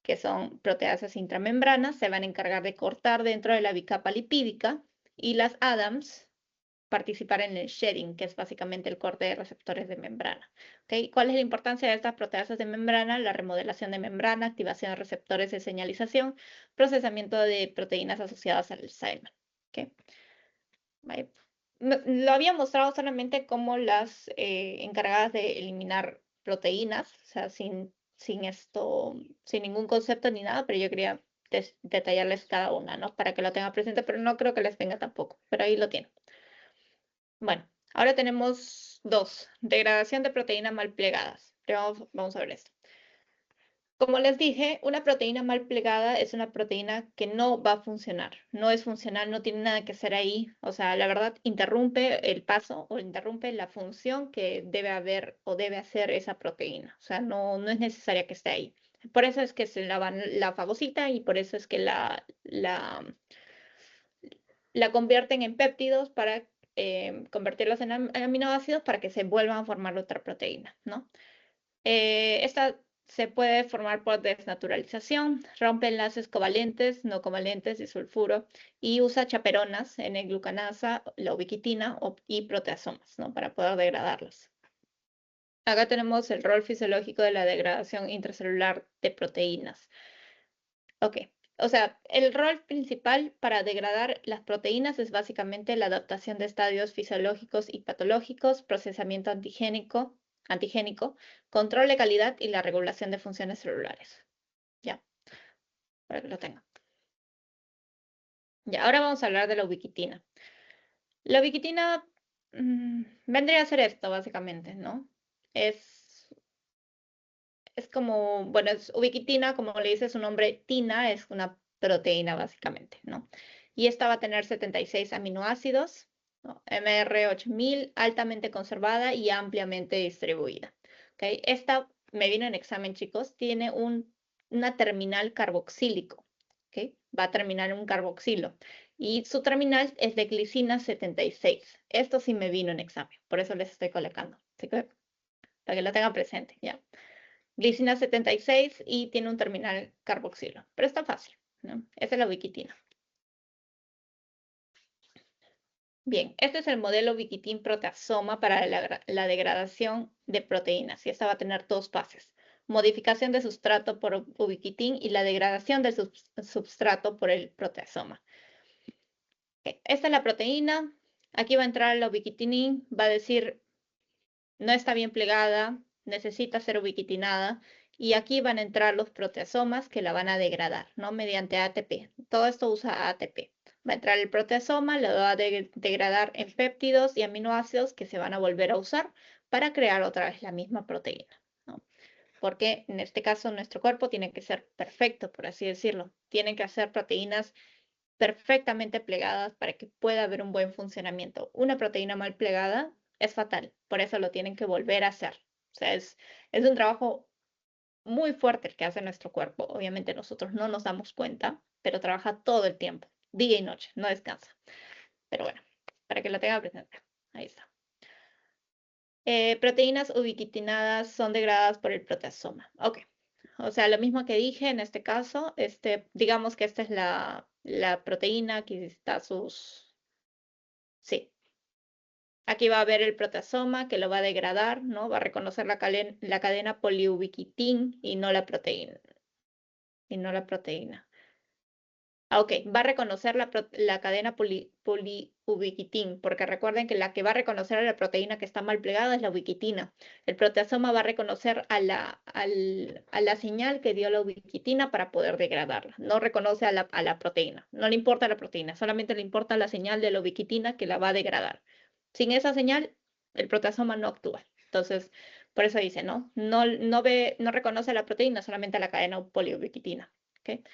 que son proteasas intramembranas, se van a encargar de cortar dentro de la bicapa lipídica, y las ADAMS participar en el shedding, que es básicamente el corte de receptores de membrana. ¿Okay? ¿Cuál es la importancia de estas proteasas de membrana? La remodelación de membrana, activación de receptores de señalización, procesamiento de proteínas asociadas al Alzheimer. ¿Okay? Lo había mostrado solamente como las encargadas de eliminar proteínas, o sea, sin ningún concepto ni nada, pero yo quería detallarles cada una, ¿no? Para que lo tengan presente, pero no creo que les venga tampoco, pero ahí lo tienen. Bueno, ahora tenemos dos, degradación de proteínas mal plegadas. Pero vamos a ver esto. Como les dije, una proteína mal plegada es una proteína que no va a funcionar, no es funcional, no tiene nada que hacer ahí. O sea, la verdad, interrumpe el paso o interrumpe la función que debe haber o debe hacer esa proteína. O sea, no es necesaria que esté ahí. Por eso es que se la fagocita y por eso es que la convierten en péptidos para convertirlos en aminoácidos para que se vuelvan a formar otra proteína, ¿no? Esta se puede formar por desnaturalización, rompe enlaces covalentes, no covalentes y sulfuro y usa chaperonas, N-glucanasa, la ubiquitina y proteasomas, ¿no? Para poder degradarlas. Acá tenemos el rol fisiológico de la degradación intracelular de proteínas. Ok, o sea, el rol principal para degradar las proteínas es básicamente la adaptación de estadios fisiológicos y patológicos, procesamiento antigénico, control de calidad y la regulación de funciones celulares. Ya, para que lo tengan. Ya, ahora vamos a hablar de la ubiquitina. La ubiquitina vendría a ser esto, básicamente, ¿no? Es como, bueno, es ubiquitina, como le dice su nombre, tina, es una proteína básicamente, ¿no? Y esta va a tener 76 aminoácidos, ¿no? MR8000, altamente conservada y ampliamente distribuida. ¿Okay? Esta me vino en examen, chicos, tiene una terminal carboxílico, ¿okay? Va a terminar en un carboxilo. Y su terminal es de glicina 76. Esto sí me vino en examen, por eso les estoy colocando. ¿Sí? Para que lo tengan presente, ¿ya? Glicina 76 y tiene un terminal carboxilo. Pero está fácil, ¿no? Esa es la ubiquitina. Bien, este es el modelo ubiquitin proteasoma para la degradación de proteínas. Y esta va a tener dos fases. Modificación de sustrato por ubiquitin y la degradación del substrato por el proteasoma. Esta es la proteína. Aquí va a entrar la ubiquitinin. Va a decir, no está bien plegada, necesita ser ubiquitinada. Y aquí van a entrar los proteasomas que la van a degradar, ¿no? Mediante ATP. Todo esto usa ATP. Va a entrar el proteasoma, lo va a degradar en péptidos y aminoácidos que se van a volver a usar para crear otra vez la misma proteína, ¿no? Porque en este caso nuestro cuerpo tiene que ser perfecto, por así decirlo. Tiene que hacer proteínas perfectamente plegadas para que pueda haber un buen funcionamiento. Una proteína mal plegada es fatal, por eso lo tienen que volver a hacer. O sea, es un trabajo muy fuerte el que hace nuestro cuerpo. Obviamente nosotros no nos damos cuenta, pero trabaja todo el tiempo, día y noche, no descansa. Pero bueno, para que lo tenga presente. Ahí está. Proteínas ubiquitinadas son degradadas por el proteasoma. Ok. O sea, lo mismo que dije en este caso, digamos que esta es la proteína, aquí está sus... Sí. Aquí va a haber el proteasoma que lo va a degradar, ¿no? Va a reconocer la cadena poliubiquitín y no la proteína. Y no la proteína. Ok, va a reconocer la cadena poliubiquitín, porque recuerden que la que va a reconocer a la proteína que está mal plegada es la ubiquitina. El proteasoma va a reconocer a la señal que dio la ubiquitina para poder degradarla. No reconoce a la proteína. No le importa la proteína, solamente le importa la señal de la ubiquitina que la va a degradar. Sin esa señal, el proteasoma no actúa. Entonces, por eso dice, ¿no? No reconoce la proteína, solamente a la cadena poliubiquitina. ¿Ok?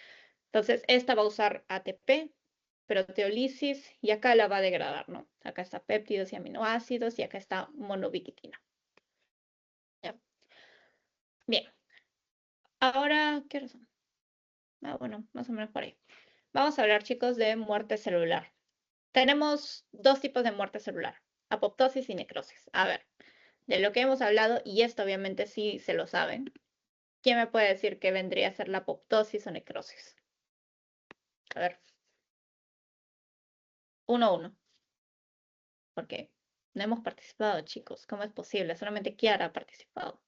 Entonces, esta va a usar ATP, proteólisis, y acá la va a degradar, ¿no? Acá está péptidos y aminoácidos, y acá está monobiquitina. ¿Ya? Bien. Ahora, ¿qué hora son? Ah, bueno, más o menos por ahí. Vamos a hablar, chicos, de muerte celular. Tenemos dos tipos de muerte celular, apoptosis y necrosis. A ver, de lo que hemos hablado, y esto obviamente sí se lo saben, ¿quién me puede decir qué vendría a ser la apoptosis o necrosis? A ver, uno a uno. Porque no hemos participado, chicos. ¿Cómo es posible? Solamente Kiara ha participado.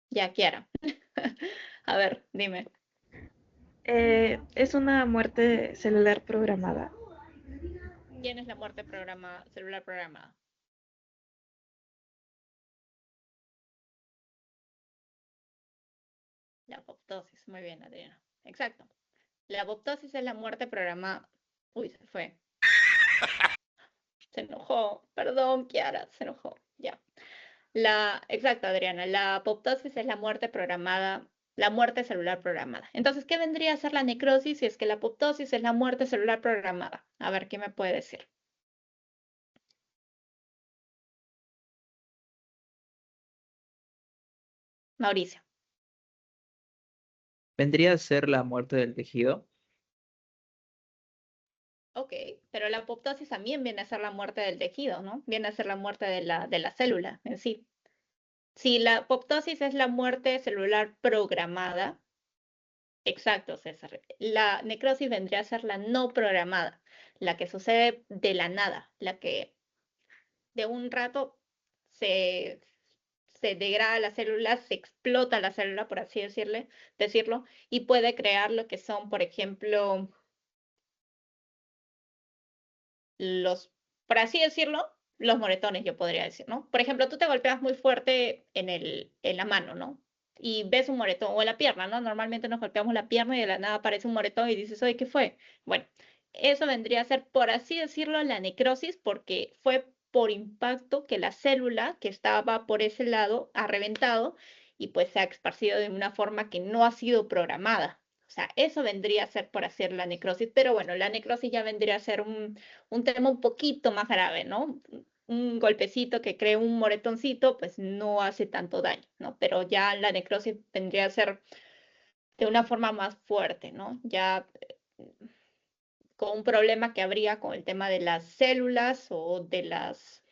Ya, Kiara. A ver, dime. Es una muerte celular programada. ¿Quién es la muerte celular programada? La apoptosis. Muy bien, Adriana. Exacto. La apoptosis es la muerte programada. Uy, se fue. Se enojó. Perdón, Kiara, se enojó. Ya. Exacto, Adriana. La apoptosis es la muerte programada, la muerte celular programada. Entonces, ¿qué vendría a ser la necrosis si es que la apoptosis es la muerte celular programada? A ver, ¿qué me puede decir? Mauricio. ¿Vendría a ser la muerte del tejido? Ok, pero la apoptosis también viene a ser la muerte del tejido, ¿no? Viene a ser la muerte de la célula en sí. Si la apoptosis es la muerte celular programada, exacto, César. La necrosis vendría a ser la no programada, la que sucede de la nada, la que de un rato se, se degrada la célula, se explota la célula, por así decirlo, y puede crear lo que son, por ejemplo, los, por así decirlo, los moretones, yo podría decir, ¿no? Por ejemplo, tú te golpeas muy fuerte en la mano, ¿no? Y ves un moretón, o en la pierna, ¿no? Normalmente nos golpeamos la pierna y de la nada aparece un moretón y dices, oye, ¿qué fue? Bueno, eso vendría a ser, por así decirlo, la necrosis, porque fue por impacto que la célula que estaba por ese lado ha reventado y pues se ha esparcido de una forma que no ha sido programada. O sea, eso vendría a ser por hacer la necrosis, pero bueno, la necrosis ya vendría a ser un tema un poquito más grave, ¿no? Un golpecito que cree un moretoncito, pues no hace tanto daño, ¿no? Pero ya la necrosis vendría a ser de una forma más fuerte, ¿no? Ya con un problema que habría con el tema de las células o de las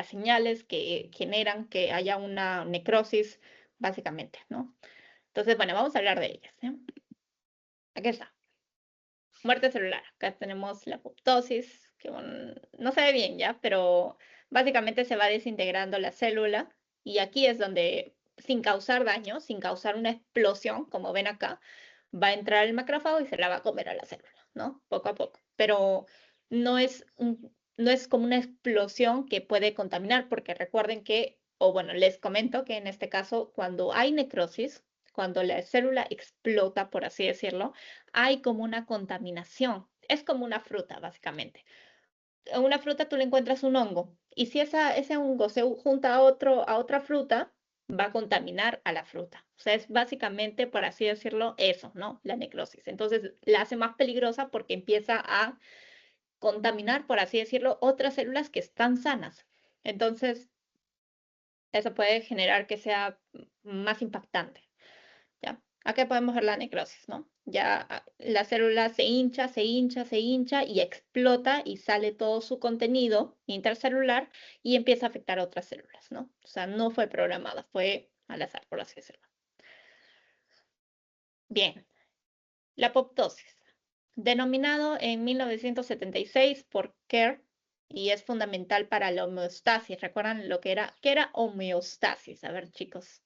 señales que generan que haya una necrosis, básicamente, ¿no? Entonces, bueno, vamos a hablar de ellas, ¿eh? Aquí está. Muerte celular. Acá tenemos la apoptosis, que no se ve bien ya, pero básicamente se va desintegrando la célula y aquí es donde, sin causar daño, sin causar una explosión, como ven acá, va a entrar el macrófago y se la va a comer a la célula, ¿no? Poco a poco. Pero no es como una explosión que puede contaminar, porque recuerden que, o bueno, les comento que en este caso, cuando hay necrosis, cuando la célula explota, por así decirlo, hay como una contaminación. Es como una fruta, básicamente. En una fruta tú le encuentras un hongo y si ese hongo se junta a otra fruta, va a contaminar a la fruta. O sea, es básicamente, por así decirlo, eso, ¿no? La necrosis. Entonces, la hace más peligrosa porque empieza a contaminar, por así decirlo, otras células que están sanas. Entonces, eso puede generar que sea más impactante. ¿Ya? Acá podemos ver la necrosis, ¿no? Ya la célula se hincha, se hincha, se hincha y explota y sale todo su contenido intercelular y empieza a afectar a otras células, ¿no? O sea, no fue programada, fue al azar, por así decirlo. Bien, La apoptosis, denominado en 1976 por Kerr, y es fundamental para la homeostasis. ¿Recuerdan lo que era? ¿Qué era homeostasis? A ver, chicos,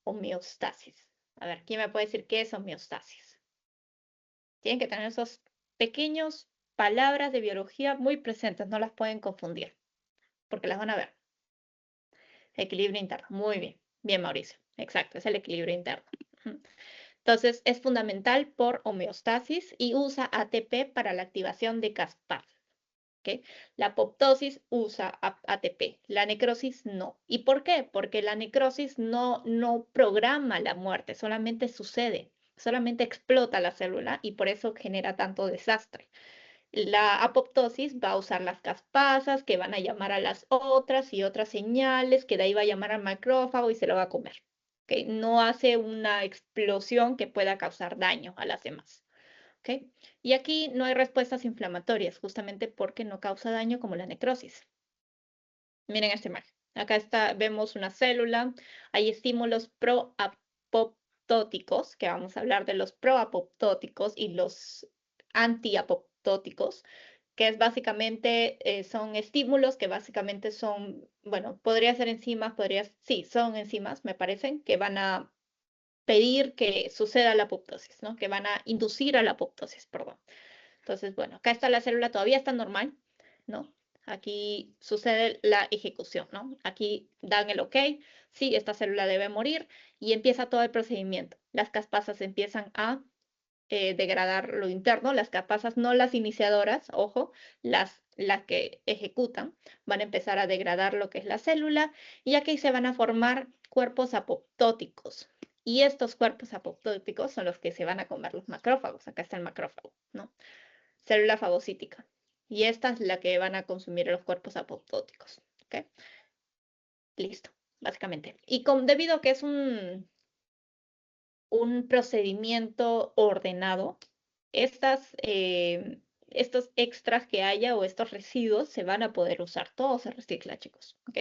homeostasis. A ver, ¿quién me puede decir qué es homeostasis? Tienen que tener esas pequeñas palabras de biología muy presentes, no las pueden confundir, porque las van a ver. Equilibrio interno, muy bien. Bien, Mauricio. Exacto, es el equilibrio interno. Entonces, es fundamental por homeostasis y usa ATP para la activación de caspasas. ¿Okay? La apoptosis usa ATP, la necrosis no. ¿Y por qué? Porque la necrosis no programa la muerte, solamente sucede, solamente explota la célula y por eso genera tanto desastre. La apoptosis va a usar las caspasas que van a llamar a las otras y otras señales que de ahí va a llamar al macrófago y se lo va a comer. ¿Okay? No hace una explosión que pueda causar daño a las demás. ¿Okay? Y aquí no hay respuestas inflamatorias, justamente porque no causa daño como la necrosis. Miren esta imagen. Acá vemos una célula, hay estímulos proapoptóticos, que vamos a hablar de los proapoptóticos y los antiapoptóticos, que es básicamente, son estímulos que básicamente son, bueno, podría ser enzimas, sí, son enzimas, me parecen, que van a pedir que suceda la apoptosis, ¿no? Que van a inducir a la apoptosis, perdón. Entonces, bueno, acá está la célula, todavía está normal, ¿no? Aquí sucede la ejecución, ¿no? Aquí dan el OK, sí, esta célula debe morir y empieza todo el procedimiento. Las caspasas empiezan a degradar lo interno, las caspasas, no las iniciadoras, ojo, las que ejecutan, van a empezar a degradar lo que es la célula y aquí se van a formar cuerpos apoptóticos. Y estos cuerpos apoptóticos son los que se van a comer los macrófagos. Acá está el macrófago, ¿no? Célula fagocítica. Y esta es la que van a consumir los cuerpos apoptóticos. ¿Ok? Listo, básicamente. Y debido a que es un procedimiento ordenado, estos extras que haya o estos residuos se van a poder usar. Todo se recicla, chicos. ¿Ok?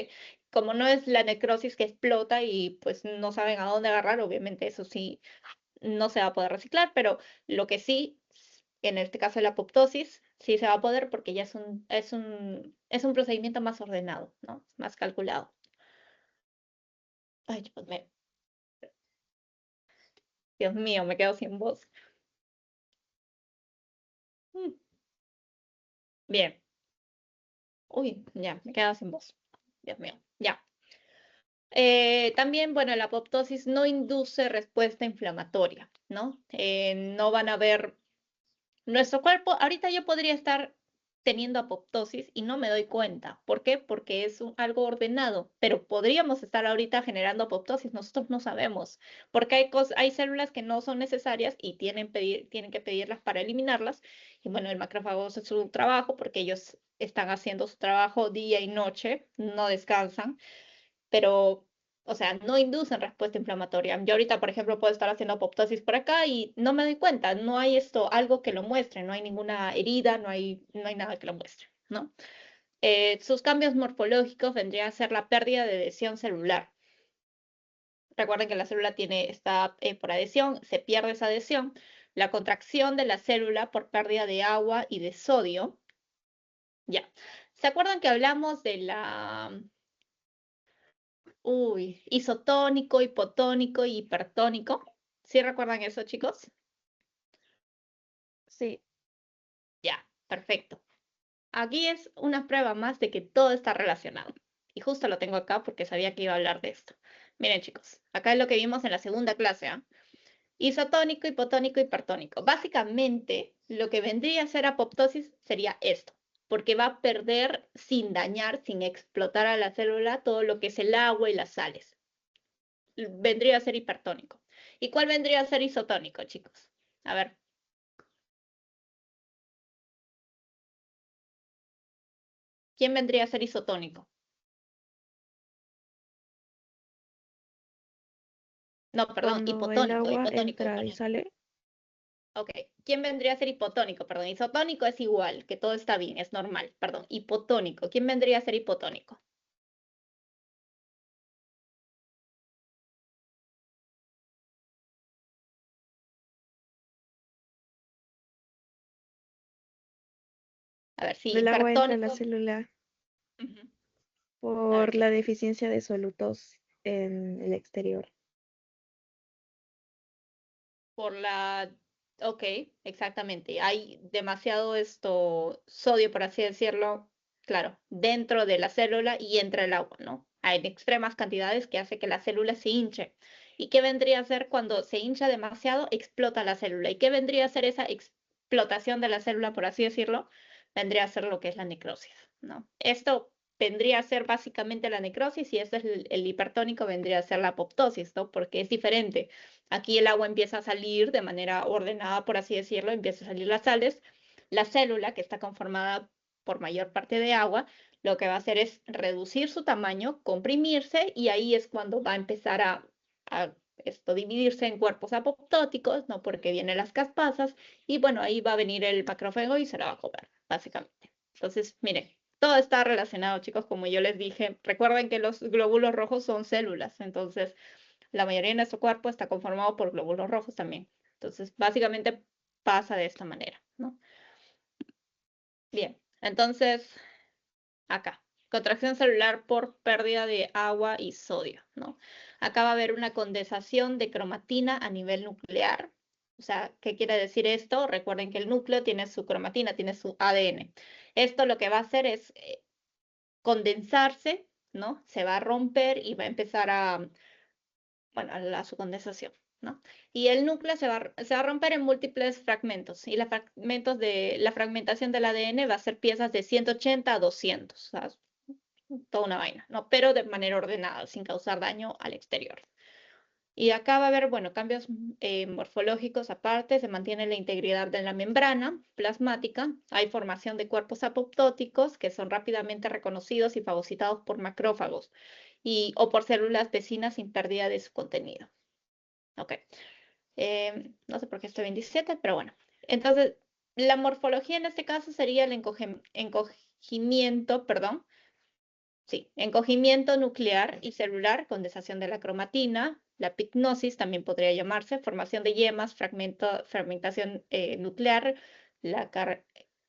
Como no es la necrosis que explota y pues no saben a dónde agarrar, obviamente eso sí no se va a poder reciclar, pero lo que sí, en este caso de la apoptosis, sí se va a poder porque ya es un procedimiento más ordenado, ¿no? Más calculado. Ay, Dios mío, me quedo sin voz. Mm, Bien. Uy, ya, me quedo sin voz. Dios mío, ya. También, bueno, la apoptosis no induce respuesta inflamatoria, ¿no? No van a ver nuestro cuerpo, ahorita yo podría estar teniendo apoptosis y no me doy cuenta. ¿Por qué? Porque es algo ordenado, pero podríamos estar ahorita generando apoptosis, nosotros no sabemos, porque hay células que no son necesarias y tienen que pedirlas para eliminarlas. Y bueno, el macrófago hace su trabajo porque ellos están haciendo su trabajo día y noche, no descansan, pero, o sea, no inducen respuesta inflamatoria. Yo ahorita, por ejemplo, puedo estar haciendo apoptosis por acá y no me doy cuenta, no hay algo que lo muestre, no hay ninguna herida, no hay nada que lo muestre, ¿no? Sus cambios morfológicos vendrían a ser la pérdida de adhesión celular. Recuerden que la célula está por adhesión, se pierde esa adhesión, la contracción de la célula por pérdida de agua y de sodio. Ya. ¿Se acuerdan que hablamos de isotónico, hipotónico y hipertónico? ¿Sí recuerdan eso, chicos? Sí, Ya, perfecto. Aquí es una prueba más de que todo está relacionado. Y justo lo tengo acá porque sabía que iba a hablar de esto. Miren, chicos, acá es lo que vimos en la segunda clase, ¿ah? Isotónico, hipotónico, hipertónico. Básicamente, lo que vendría a ser apoptosis sería esto, porque va a perder sin dañar, sin explotar a la célula, todo lo que es el agua y las sales. Vendría a ser hipertónico. ¿Y cuál vendría a ser isotónico, chicos? A ver. ¿Quién vendría a ser isotónico? No, perdón, cuando el hipotónico, agua hipotónico, entra y hipotónico. sale, Ok, ¿quién vendría a ser hipotónico? Perdón, isotónico es igual, que todo está bien, es normal. Perdón, hipotónico. ¿Quién vendría a ser hipotónico? A ver, si El agua entra a la hipertónico, célula ujú, a ver por si la deficiencia de solutos en el exterior. por la, ok, exactamente. Hay demasiado sodio, por así decirlo, claro, dentro de la célula y entra el agua, ¿no? Hay en extremas cantidades que hace que la célula se hinche. ¿Y qué vendría a ser cuando se hincha demasiado? Explota la célula. ¿Y qué vendría a ser esa explotación de la célula, por así decirlo? Vendría a ser lo que es la necrosis, ¿no? Esto vendría a ser básicamente la necrosis y este es el hipertónico, vendría a ser la apoptosis, ¿no? Porque es diferente. Aquí el agua empieza a salir de manera ordenada, por así decirlo, empieza a salir las sales. La célula, que está conformada por mayor parte de agua, lo que va a hacer es reducir su tamaño, comprimirse, y ahí es cuando va a empezar a dividirse en cuerpos apoptóticos, ¿no? Porque vienen las caspasas, y bueno, ahí va a venir el macrófago y se la va a comer, básicamente. Entonces, miren, todo está relacionado, chicos, como yo les dije. Recuerden que los glóbulos rojos son células, entonces la mayoría de nuestro cuerpo está conformado por glóbulos rojos también. Entonces, básicamente pasa de esta manera, ¿no? Bien, entonces, acá, contracción celular por pérdida de agua y sodio, ¿no? Acá va a haber una condensación de cromatina a nivel nuclear. O sea, ¿qué quiere decir esto? Recuerden que el núcleo tiene su cromatina, tiene su ADN. Esto lo que va a hacer es condensarse, ¿no? Se va a romper y va a empezar bueno, su condensación, ¿no? Y el núcleo se va a romper en múltiples fragmentos y la fragmentación del ADN va a ser piezas de 180 a 200, o sea, toda una vaina, ¿no? Pero de manera ordenada, sin causar daño al exterior. Y acá va a haber, bueno, cambios morfológicos aparte, se mantiene la integridad de la membrana plasmática, hay formación de cuerpos apoptóticos que son rápidamente reconocidos y fagocitados por macrófagos o por células vecinas sin pérdida de su contenido. Ok. No sé por qué estoy 27, pero bueno. Entonces, la morfología en este caso sería el encogimiento, perdón, sí, encogimiento nuclear y celular, condensación de la cromatina, la pignosis también podría llamarse, formación de yemas, fragmentación nuclear, la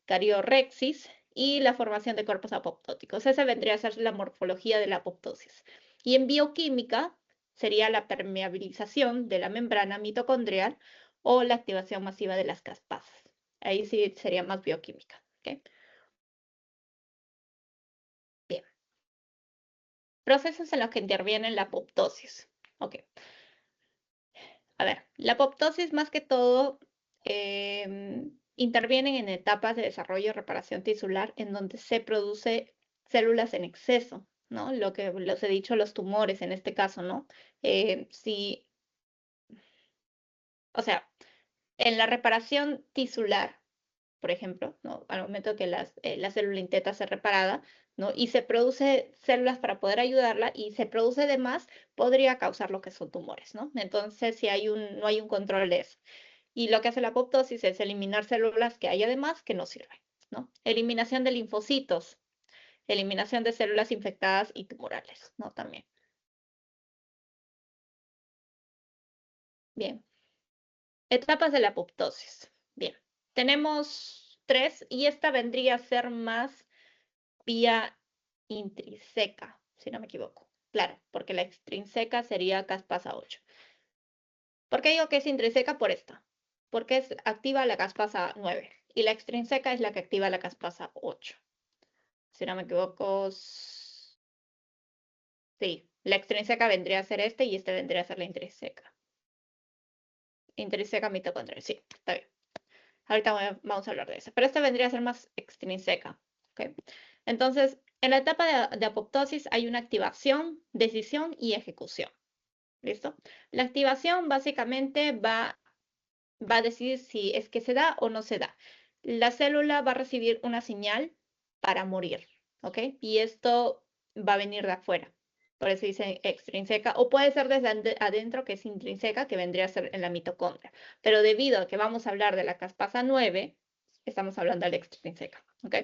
cariorexis y la formación de cuerpos apoptóticos. Esa vendría a ser la morfología de la apoptosis. Y en bioquímica sería la permeabilización de la membrana mitocondrial o la activación masiva de las caspasas. Ahí sí sería más bioquímica. ¿Okay? Bien. Procesos en los que interviene la apoptosis. Ok. A ver, la apoptosis más que todo intervienen en etapas de desarrollo y reparación tisular en donde se produce células en exceso, ¿no? Lo que les he dicho, los tumores en este caso, ¿no? Si, o sea, en la reparación tisular, por ejemplo, ¿no? Al momento que la célula intenta ser reparada, ¿no? Y se produce células para poder ayudarla y se produce de más, podría causar lo que son tumores, ¿no? Entonces, si no hay un control de eso. Y lo que hace la apoptosis es eliminar células que hay además que no sirven, ¿no? Eliminación de linfocitos, eliminación de células infectadas y tumorales, ¿no? También. Bien. Etapas de la apoptosis. Bien. Tenemos 3 y esta vendría a ser más vía intrínseca, si no me equivoco. Claro, porque la extrínseca sería caspasa 8. ¿Por qué digo que es intrínseca? Por esta. Porque activa la caspasa 9 y la extrínseca es la que activa la caspasa 8. Si no me equivoco, sí, la extrínseca vendría a ser este y este vendría a ser la intrínseca. Intrínseca mitocondrial, sí, está bien. Ahorita vamos a hablar de eso. Pero esta vendría a ser más extrínseca. ¿Okay? Entonces, en la etapa de apoptosis hay una activación, decisión y ejecución. ¿Listo? La activación básicamente va a decidir si es que se da o no se da. La célula va a recibir una señal para morir. ¿Ok? Y esto va a venir de afuera. Por eso dice extrínseca, o puede ser desde adentro, que es intrínseca, que vendría a ser en la mitocondria. Pero debido a que vamos a hablar de la caspasa 9, estamos hablando de la extrínseca. ¿Ok?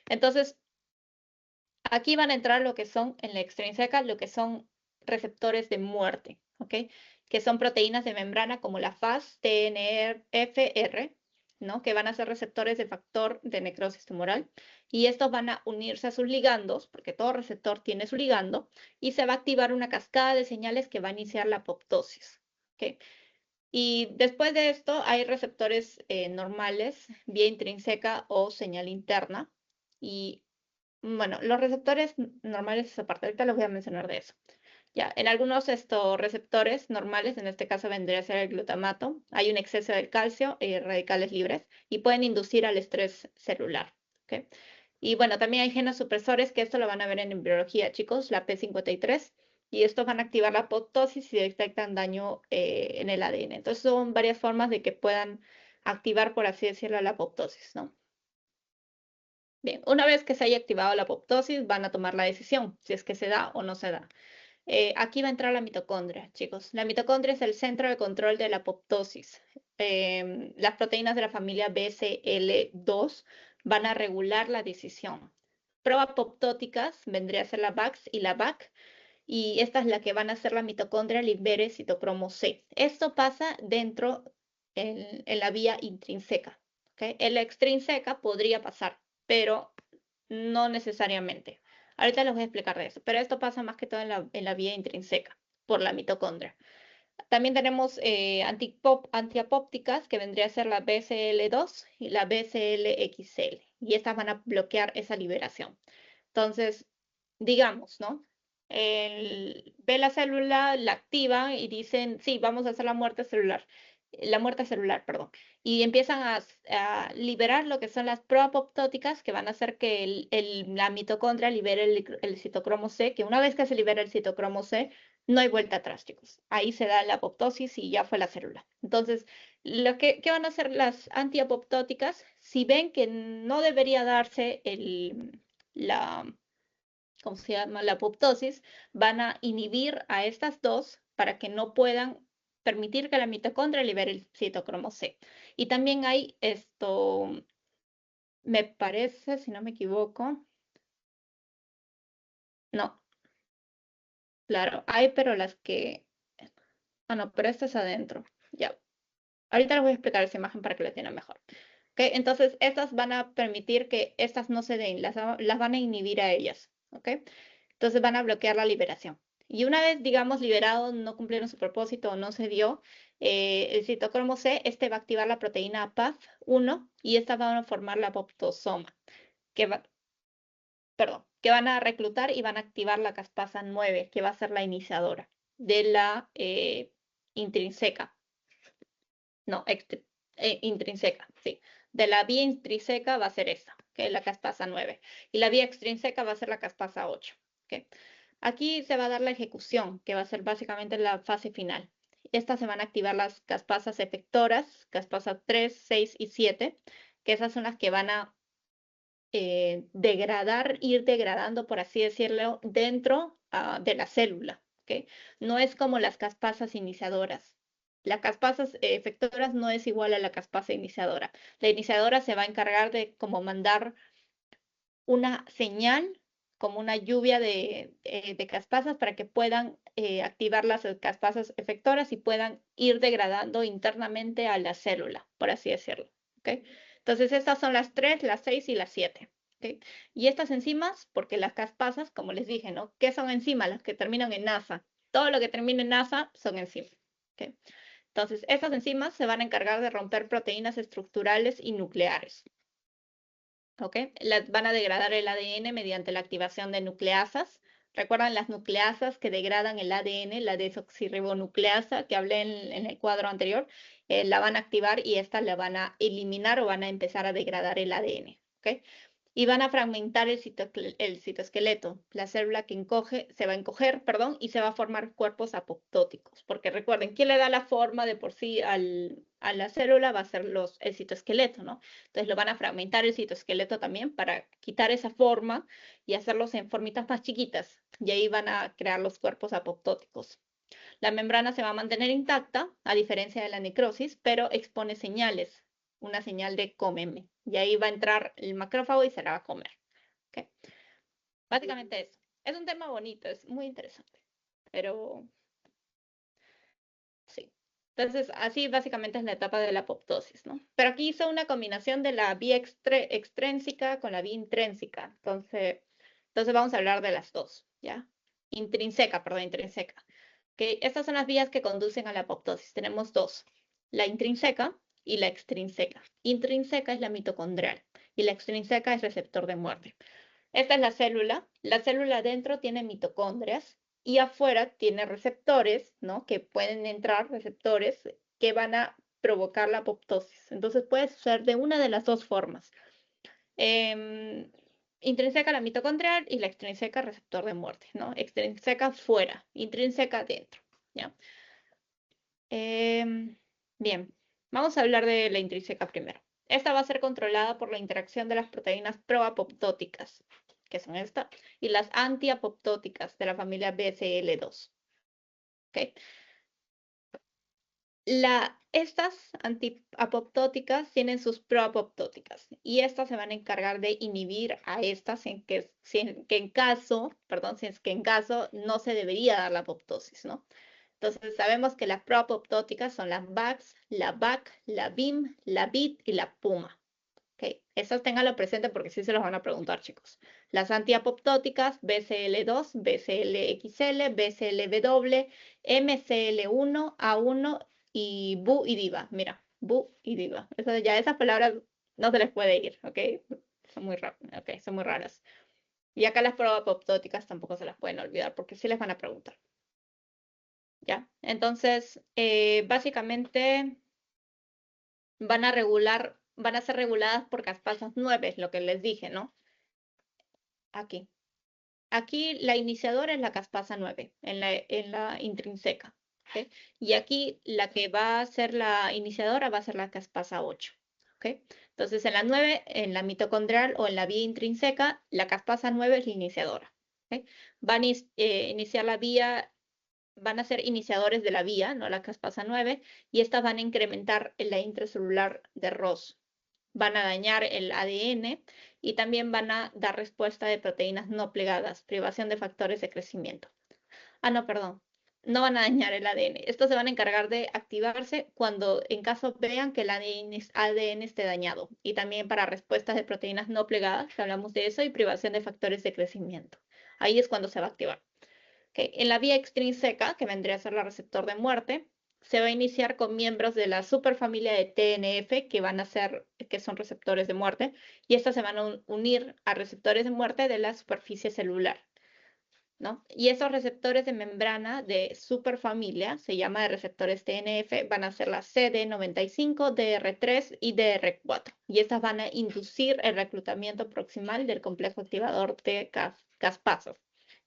Entonces, aquí van a entrar lo que son, en la extrínseca, lo que son receptores de muerte. ¿Ok? Que son proteínas de membrana como la FAS, TNFR, ¿no? Que van a ser receptores de factor de necrosis tumoral, y estos van a unirse a sus ligandos, porque todo receptor tiene su ligando, y se va a activar una cascada de señales que va a iniciar la apoptosis, ¿ok? Y después de esto hay receptores normales, vía intrínseca o señal interna, y bueno, los receptores normales, aparte, ahorita les voy a mencionar de eso. Ya, en algunos estos receptores normales, en este caso vendría a ser el glutamato, hay un exceso de calcio y radicales libres y pueden inducir al estrés celular. ¿Ok? Y bueno, también hay genes supresores que esto lo van a ver en biología, chicos, la P53, y estos van a activar la apoptosis si detectan daño en el ADN. Entonces son varias formas de que puedan activar, por así decirlo, la apoptosis, ¿no? Bien, una vez que se haya activado la apoptosis, van a tomar la decisión si es que se da o no se da. Aquí va a entrar la mitocondria, chicos. La mitocondria es el centro de control de la apoptosis. Las proteínas de la familia BCL2 van a regular la decisión. Proapoptóticas vendría a ser la VAX y la VAC, y esta es la que van a hacer la mitocondria libere citocromo C. Esto pasa dentro en la vía intrínseca. ¿Okay? En la extrínseca podría pasar, pero no necesariamente. Ahorita les voy a explicar de eso, pero esto pasa más que todo en la vía intrínseca, por la mitocondria. También tenemos antiapópticas, que vendría a ser la BCL2 y la BCLXL, y estas van a bloquear esa liberación. Entonces, digamos, ¿no? Ve la célula, la activa y dicen, sí, vamos a hacer la muerte celular, perdón. Y empiezan a liberar lo que son las proapoptóticas, que van a hacer que la mitocondria libere el citocromo C, que una vez que se libera el citocromo C, no hay vuelta atrás, chicos. Ahí se da la apoptosis y ya fue la célula. Entonces, ¿qué van a hacer las antiapoptóticas? Si ven que no debería darse la, ¿cómo se llama? La apoptosis, van a inhibir a estas dos para que no puedan permitir que la mitocondria libere el citocromo C. Y también hay esto, me parece, si no me equivoco, no, claro, hay, pero las que, no, pero esta es adentro, ya. Ahorita les voy a explicar esa imagen para que la entiendan mejor. ¿Okay? Entonces, estas van a permitir que estas no se den, las van a inhibir a ellas. ¿Okay? Entonces van a bloquear la liberación. Y una vez, digamos, liberado, no cumplieron su propósito o no se dio, el citocromo C, este va a activar la proteína PAF1 y esta va a formar la apoptosoma, que va, perdón, que van a reclutar y van a activar la caspasa 9, que va a ser la iniciadora de la intrínseca. No, intrínseca, sí. De la vía intrínseca va a ser esta, que es la caspasa 9. Y la vía extrínseca va a ser la caspasa 8. ¿Okay? Aquí se va a dar la ejecución, que va a ser básicamente la fase final. Estas se van a activar las caspasas efectoras, caspasa 3, 6 y 7, que esas son las que van a ir degradando, por así decirlo, dentro de la célula. ¿Okay? No es como las caspasas iniciadoras. La caspasa efectoras no es igual a la caspasa iniciadora. La iniciadora se va a encargar de como mandar una señal, como una lluvia de caspasas para que puedan activar las caspasas efectoras y puedan ir degradando internamente a la célula, por así decirlo. ¿Okay? Entonces, estas son las 3, las 6 y las 7. ¿Okay? Y estas enzimas, porque las caspasas, como les dije, ¿no? ¿Qué son enzimas? Las que terminan en asa. Todo lo que termina en asa son enzimas. ¿Okay? Entonces, estas enzimas se van a encargar de romper proteínas estructurales y nucleares. ¿Ok? Van a degradar el ADN mediante la activación de nucleasas. ¿Recuerdan las nucleasas que degradan el ADN, la desoxirribonucleasa que hablé en el cuadro anterior? La van a activar y esta la van a eliminar o van a empezar a degradar el ADN. ¿Ok? Y van a fragmentar el citoesqueleto. La célula que encoge se va a encoger, perdón, y se va a formar cuerpos apoptóticos. Porque recuerden, ¿quién le da la forma de por sí a la célula? Va a ser el citoesqueleto, ¿no? Entonces lo van a fragmentar el citoesqueleto también para quitar esa forma y hacerlos en formitas más chiquitas. Y ahí van a crear los cuerpos apoptóticos. La membrana se va a mantener intacta, a diferencia de la necrosis, pero expone señales, una señal de cómeme. Y ahí va a entrar el macrófago y se la va a comer. ¿Okay? Básicamente eso. Es un tema bonito, es muy interesante. Pero sí. Entonces, así básicamente es la etapa de la apoptosis, ¿no? Pero aquí hice una combinación de la vía extrínseca con la vía intrínseca. Entonces vamos a hablar de las dos, ¿ya? Intrínseca, perdón, intrínseca. Que estas son las vías que conducen a la apoptosis. Tenemos dos, la intrínseca y la extrínseca. Intrínseca es la mitocondrial y la extrínseca es receptor de muerte. Esta es la célula. La célula adentro tiene mitocondrias y afuera tiene receptores, ¿no? Que pueden entrar, receptores que van a provocar la apoptosis. Entonces puede ser de una de las dos formas. Intrínseca la mitocondrial y la extrínseca receptor de muerte, ¿no? Extrínseca fuera, intrínseca dentro, ¿ya? Bien, vamos a hablar de la intrínseca primero. Esta va a ser controlada por la interacción de las proteínas proapoptóticas, que son esta, y las antiapoptóticas de la familia BCL2. ¿Okay? Estas antiapoptóticas tienen sus proapoptóticas y estas se van a encargar de inhibir a estas si en caso no se debería dar la apoptosis, ¿no? Entonces sabemos que las proapoptóticas son las BAX, la BAC, la BIM, la BIT y la PUMA. Okay. Esas ténganlo presente porque sí se los van a preguntar, chicos. Las antiapoptóticas, BCL2, BCLXL, BCLW, MCL1, A1 y BU y DIVA. Mira, BU y DIVA. Ya esas palabras no se les puede ir, ¿ok? Son muy raras. Y acá las proapoptóticas tampoco se las pueden olvidar porque sí les van a preguntar. ¿Ya? Entonces, básicamente van a ser reguladas por caspasas 9, es lo que les dije, ¿no? Aquí. Aquí la iniciadora es la caspasa 9, en la intrínseca. ¿Okay? Y aquí la que va a ser la iniciadora va a ser la caspasa 8. ¿Okay? Entonces, en la 9, en la mitocondrial o en la vía intrínseca, la caspasa 9 es la iniciadora. ¿Okay? Van a iniciar la vía, van a ser iniciadores de la vía, no la caspasa 9, y estas van a incrementar la intracelular de Ross. Van a dañar el ADN y también van a dar respuesta de proteínas no plegadas, privación de factores de crecimiento. No, perdón, no van a dañar el ADN. Estos se van a encargar de activarse cuando en caso vean que el ADN esté dañado y también para respuestas de proteínas no plegadas, que hablamos de eso, y privación de factores de crecimiento. Ahí es cuando se va a activar. Okay. En la vía extrínseca, que vendría a ser la receptor de muerte, se va a iniciar con miembros de la superfamilia de TNF que son receptores de muerte, y estas se van a unir a receptores de muerte de la superficie celular, ¿no? Y esos receptores de membrana de superfamilia, se llama de receptores TNF, van a ser la CD95, DR3 y DR4, y estas van a inducir el reclutamiento proximal del complejo activador de caspasas.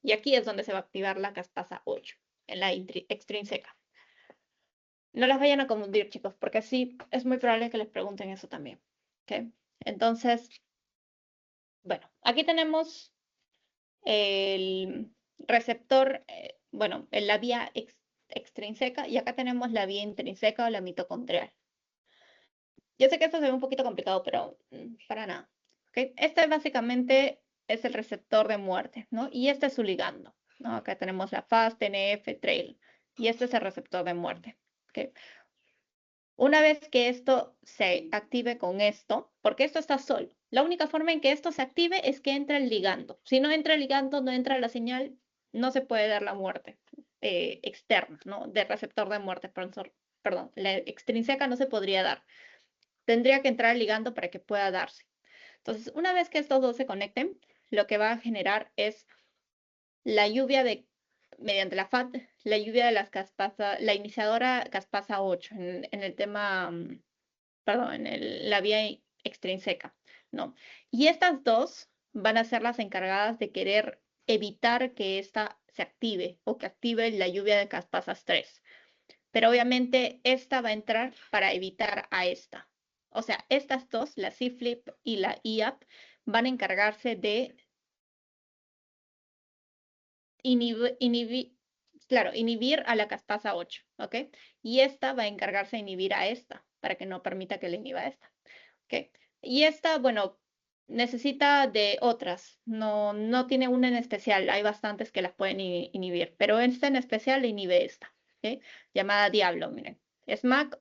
Y aquí es donde se va a activar la caspasa 8, en la extrínseca. No las vayan a confundir, chicos, porque sí es muy probable que les pregunten eso también. ¿Okay? Entonces, bueno, aquí tenemos el receptor, bueno, en la vía extrínseca y acá tenemos la vía intrínseca o la mitocondrial. Yo sé que esto se ve un poquito complicado, pero para nada. ¿Okay? Este básicamente es el receptor de muerte, ¿no? Y este es su ligando, ¿no? Acá tenemos la FAS, TNF, trail, y este es el receptor de muerte. ¿Okay? Una vez que esto se active con esto, porque esto está solo, la única forma en que esto se active es que entre el ligando. Si no entra el ligando, no entra la señal, no se puede dar la muerte externa, ¿no? De receptor de muerte, perdón, la extrínseca no se podría dar. Tendría que entrar el ligando para que pueda darse. Entonces, una vez que estos dos se conecten, lo que va a generar es la lluvia mediante la FAT, la lluvia de las caspasas, la iniciadora caspasa 8 en el tema, perdón, en la vía extrínseca, ¿no? Y estas dos van a ser las encargadas de querer evitar que esta se active o que active la lluvia de caspasas 3. Pero obviamente esta va a entrar para evitar a esta. O sea, estas dos, la CFLIP y la IAP, van a encargarse de inhibir a la caspasa 8, ¿ok? Y esta va a encargarse de inhibir a esta, para que no permita que le inhiba a esta, ¿ok? Y esta, bueno, necesita de otras, no tiene una en especial, hay bastantes que las pueden inhibir, pero esta en especial le inhibe esta, ¿ok? Llamada Diablo, miren. SMAC,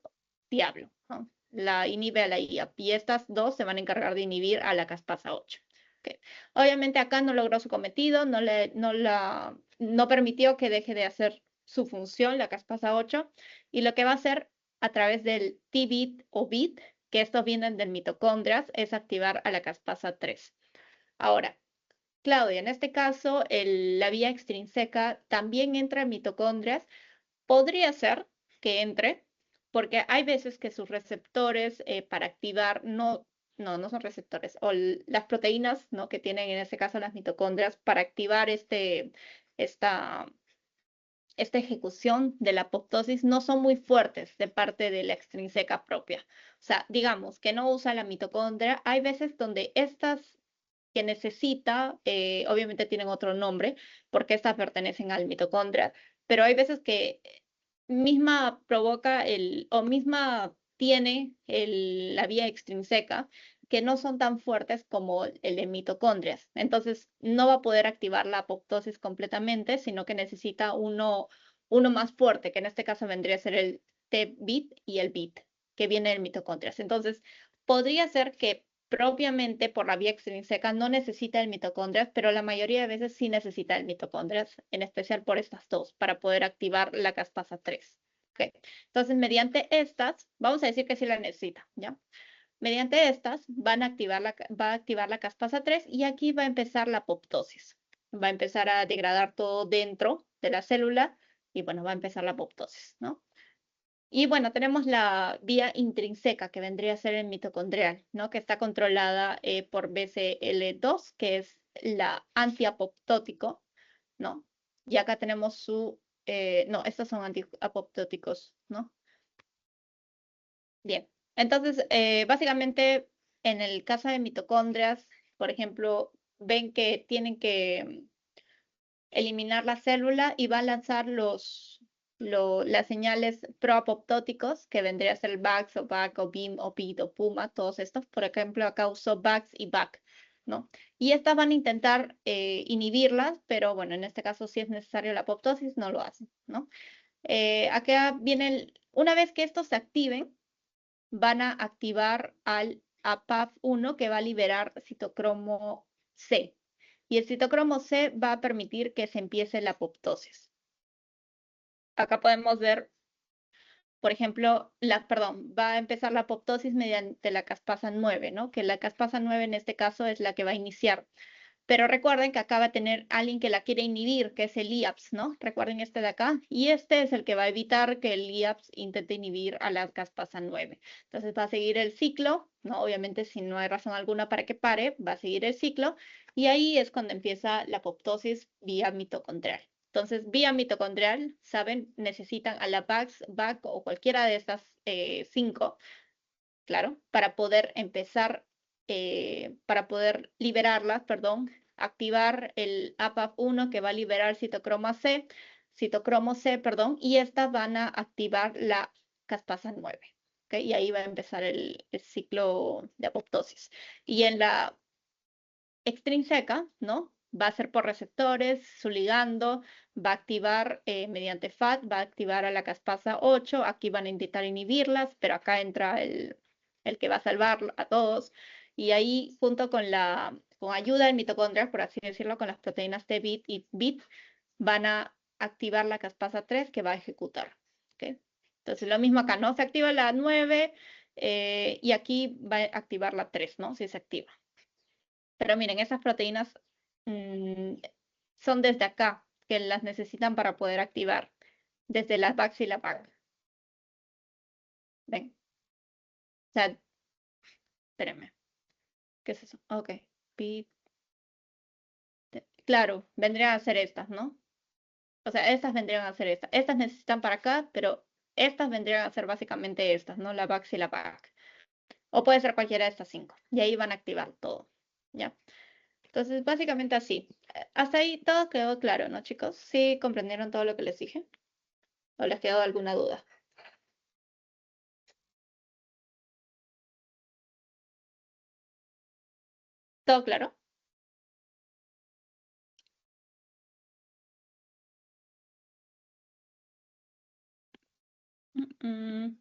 diablo, ¿no? La inhibe a la IAP y estas dos se van a encargar de inhibir a la caspasa 8. Okay. Obviamente acá no logró su cometido, no permitió que deje de hacer su función, la caspasa 8, y lo que va a hacer a través del T-bit o bit, que estos vienen del mitocondrias, es activar a la caspasa 3. Ahora, Claudia, en este caso, la vía extrínseca también entra en mitocondrias. Podría ser que entre, porque hay veces que sus receptores para activar no son receptores, o las proteínas, ¿no? Que tienen en este caso las mitocondrias para activar esta, esta ejecución de la apoptosis no son muy fuertes de parte de la extrínseca propia. O sea, digamos que no usa la mitocondria. Hay veces donde estas que necesita, obviamente tienen otro nombre, porque estas pertenecen al mitocondria, pero hay veces que misma provoca o misma tiene la vía extrínseca que no son tan fuertes como el de mitocondrias. Entonces, no va a poder activar la apoptosis completamente, sino que necesita uno más fuerte, que en este caso vendría a ser el T-bit y el bit, que viene del mitocondrias. Entonces, podría ser que propiamente por la vía extrínseca no necesita el mitocondrias, pero la mayoría de veces sí necesita el mitocondrias, en especial por estas dos, para poder activar la caspasa 3. ¿Okay? Entonces, mediante estas, vamos a decir que sí la necesita, ¿ya? Mediante estas va a activar la caspasa 3 y aquí va a empezar la apoptosis. Va a empezar a degradar todo dentro de la célula y bueno, va a empezar la apoptosis, ¿no? Y bueno, tenemos la vía intrínseca, que vendría a ser el mitocondrial, ¿no? Que está controlada por BCL2, que es la antiapoptótico, ¿no? Y acá tenemos no, estos son antiapoptóticos, ¿no? Bien, entonces, básicamente, en el caso de mitocondrias, por ejemplo, ven que tienen que eliminar la célula y va a lanzar las señales proapoptóticos, que vendría a ser el BAX o BAC o BIM o PIT o PUMA, todos estos. Por ejemplo, acá usó BAX y BAC, ¿no? Y estas van a intentar inhibirlas, pero bueno, en este caso, si es necesario la apoptosis, no lo hacen, ¿no? Acá viene, una vez que estos se activen, van a activar al APAF1 que va a liberar citocromo C. Y el citocromo C va a permitir que se empiece la apoptosis. Acá podemos ver, por ejemplo, va a empezar la apoptosis mediante la caspasa 9, ¿no? Que la caspasa 9 en este caso es la que va a iniciar. Pero recuerden que acá va a tener alguien que la quiere inhibir, que es el IAPS, ¿no? Recuerden este de acá. Y este es el que va a evitar que el IAPS intente inhibir a la caspasa 9. Entonces va a seguir el ciclo, ¿no? Obviamente si no hay razón alguna para que pare, va a seguir el ciclo. Y ahí es cuando empieza la apoptosis vía mitocondrial. Entonces, vía mitocondrial, ¿saben? Necesitan a la VAX, VAC o cualquiera de estas 5, claro, para poder liberarlas, perdón, activar el APAF1 que va a liberar citocromo C, perdón, y estas van a activar la caspasa 9. ¿Okay? Y ahí va a empezar el ciclo de apoptosis. Y en la extrínseca, ¿no? Va a ser por receptores, su ligando, va a activar mediante FAT, va a activar a la caspasa 8, aquí van a intentar inhibirlas, pero acá entra el que va a salvar a todos, y ahí junto con ayuda del mitocondria, por así decirlo, con las proteínas T-bit y bit, van a activar la caspasa 3 que va a ejecutar. ¿Okay? Entonces lo mismo acá, ¿no? Se activa la 9 y aquí va a activar la 3, ¿no? Si se activa. Pero miren, esas proteínas son desde acá, que las necesitan para poder activar, desde la VAX y la PAC. Ven, o sea, espérenme, ¿qué es eso? Ok, pi- claro, vendrían a ser estas, ¿no? O sea, estas vendrían a ser estas. Estas necesitan para acá, pero estas vendrían a ser básicamente estas, ¿no? La VAX y la PAC. O puede ser cualquiera de estas 5. Y ahí van a activar todo, ¿ya? Entonces, básicamente así. Hasta ahí todo quedó claro, ¿no, chicos? ¿Sí comprendieron todo lo que les dije? ¿O les quedó alguna duda? ¿Todo claro? Mm,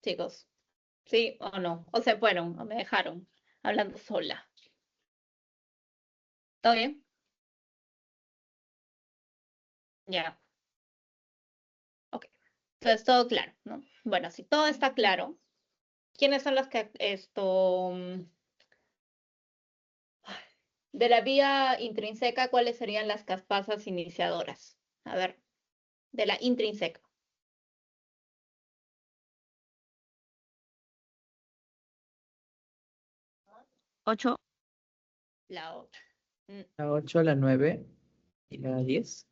Chicos, ¿sí o no? O se fueron, o me dejaron hablando sola. ¿Todo bien? Ya, ok. Entonces, todo claro, ¿no? Bueno, si todo está claro, ¿quiénes son los que de la vía intrínseca, cuáles serían las caspasas iniciadoras? A ver, de la intrínseca. 8. La otra. La 8, la 9 y la 10.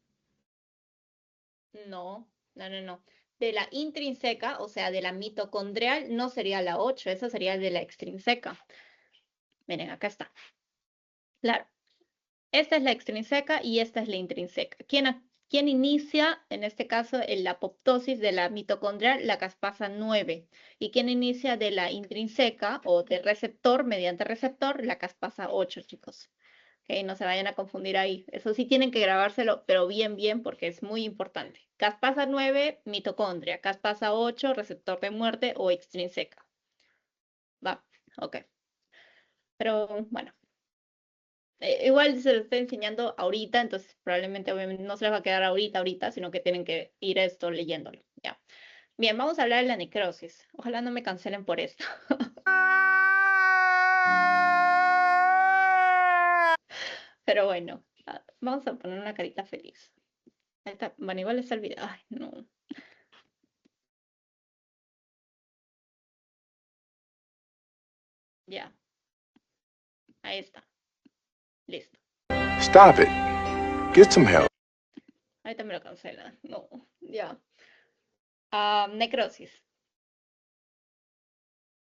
No, no, no, no. De la intrínseca, o sea, de la mitocondrial, no sería la 8, esa sería de la extrínseca. Miren, acá está. Claro, esta es la extrínseca y esta es la intrínseca. ¿Quién inicia, en este caso, la apoptosis de la mitocondrial? La caspasa 9. ¿Y quién inicia de la intrínseca o de receptor, mediante receptor? La caspasa 8, chicos. Ok, no se vayan a confundir ahí. Eso sí tienen que grabárselo, pero bien, bien, porque es muy importante. Caspasa 9, mitocondria. Caspasa 8, receptor de muerte o extrínseca. Va, ok. Pero bueno, igual se lo estoy enseñando ahorita, entonces probablemente obviamente no se les va a quedar ahorita, sino que tienen que ir esto leyéndolo. Ya. Bien, vamos a hablar de la necrosis. Ojalá no me cancelen por esto. Pero bueno, vamos a poner una carita feliz. Ahí está. Bueno, igual está el video. Ay, no. Ya, ahí está. Listo. Stop it. Get some help. Ahí también lo cancelan. No, ya. Necrosis.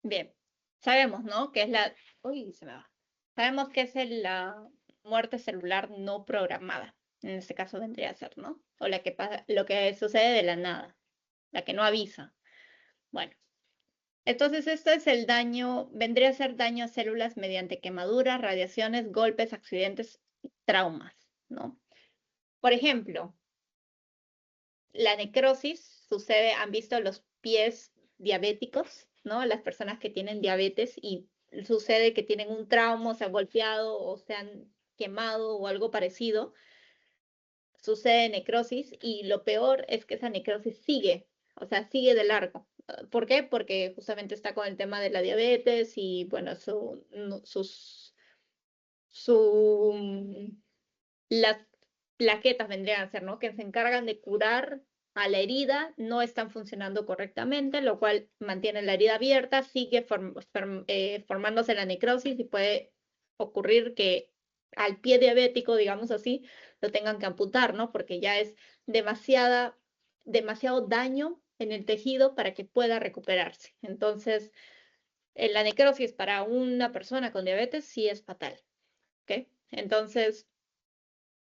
Bien. Sabemos, ¿no? Que es la. Uy, se me va. Sabemos que es la muerte celular no programada. En este caso vendría a ser, ¿no? O la que pasa, lo que sucede de la nada. La que no avisa. Bueno. Entonces, esto es el daño, vendría a ser daño a células mediante quemaduras, radiaciones, golpes, accidentes, traumas, ¿no? Por ejemplo, la necrosis sucede, han visto los pies diabéticos, ¿no? Las personas que tienen diabetes y sucede que tienen un trauma, se han golpeado o se han quemado o algo parecido, sucede necrosis y lo peor es que esa necrosis sigue, o sea, sigue de largo. ¿Por qué? Porque justamente está con el tema de la diabetes y bueno, su, las plaquetas vendrían a ser, ¿no? Que se encargan de curar a la herida, no están funcionando correctamente, lo cual mantiene la herida abierta, sigue formándose la necrosis y puede ocurrir que al pie diabético, digamos así, lo tengan que amputar, ¿no? Porque ya es demasiado daño en el tejido para que pueda recuperarse. Entonces, la necrosis para una persona con diabetes sí es fatal, ¿ok? Entonces,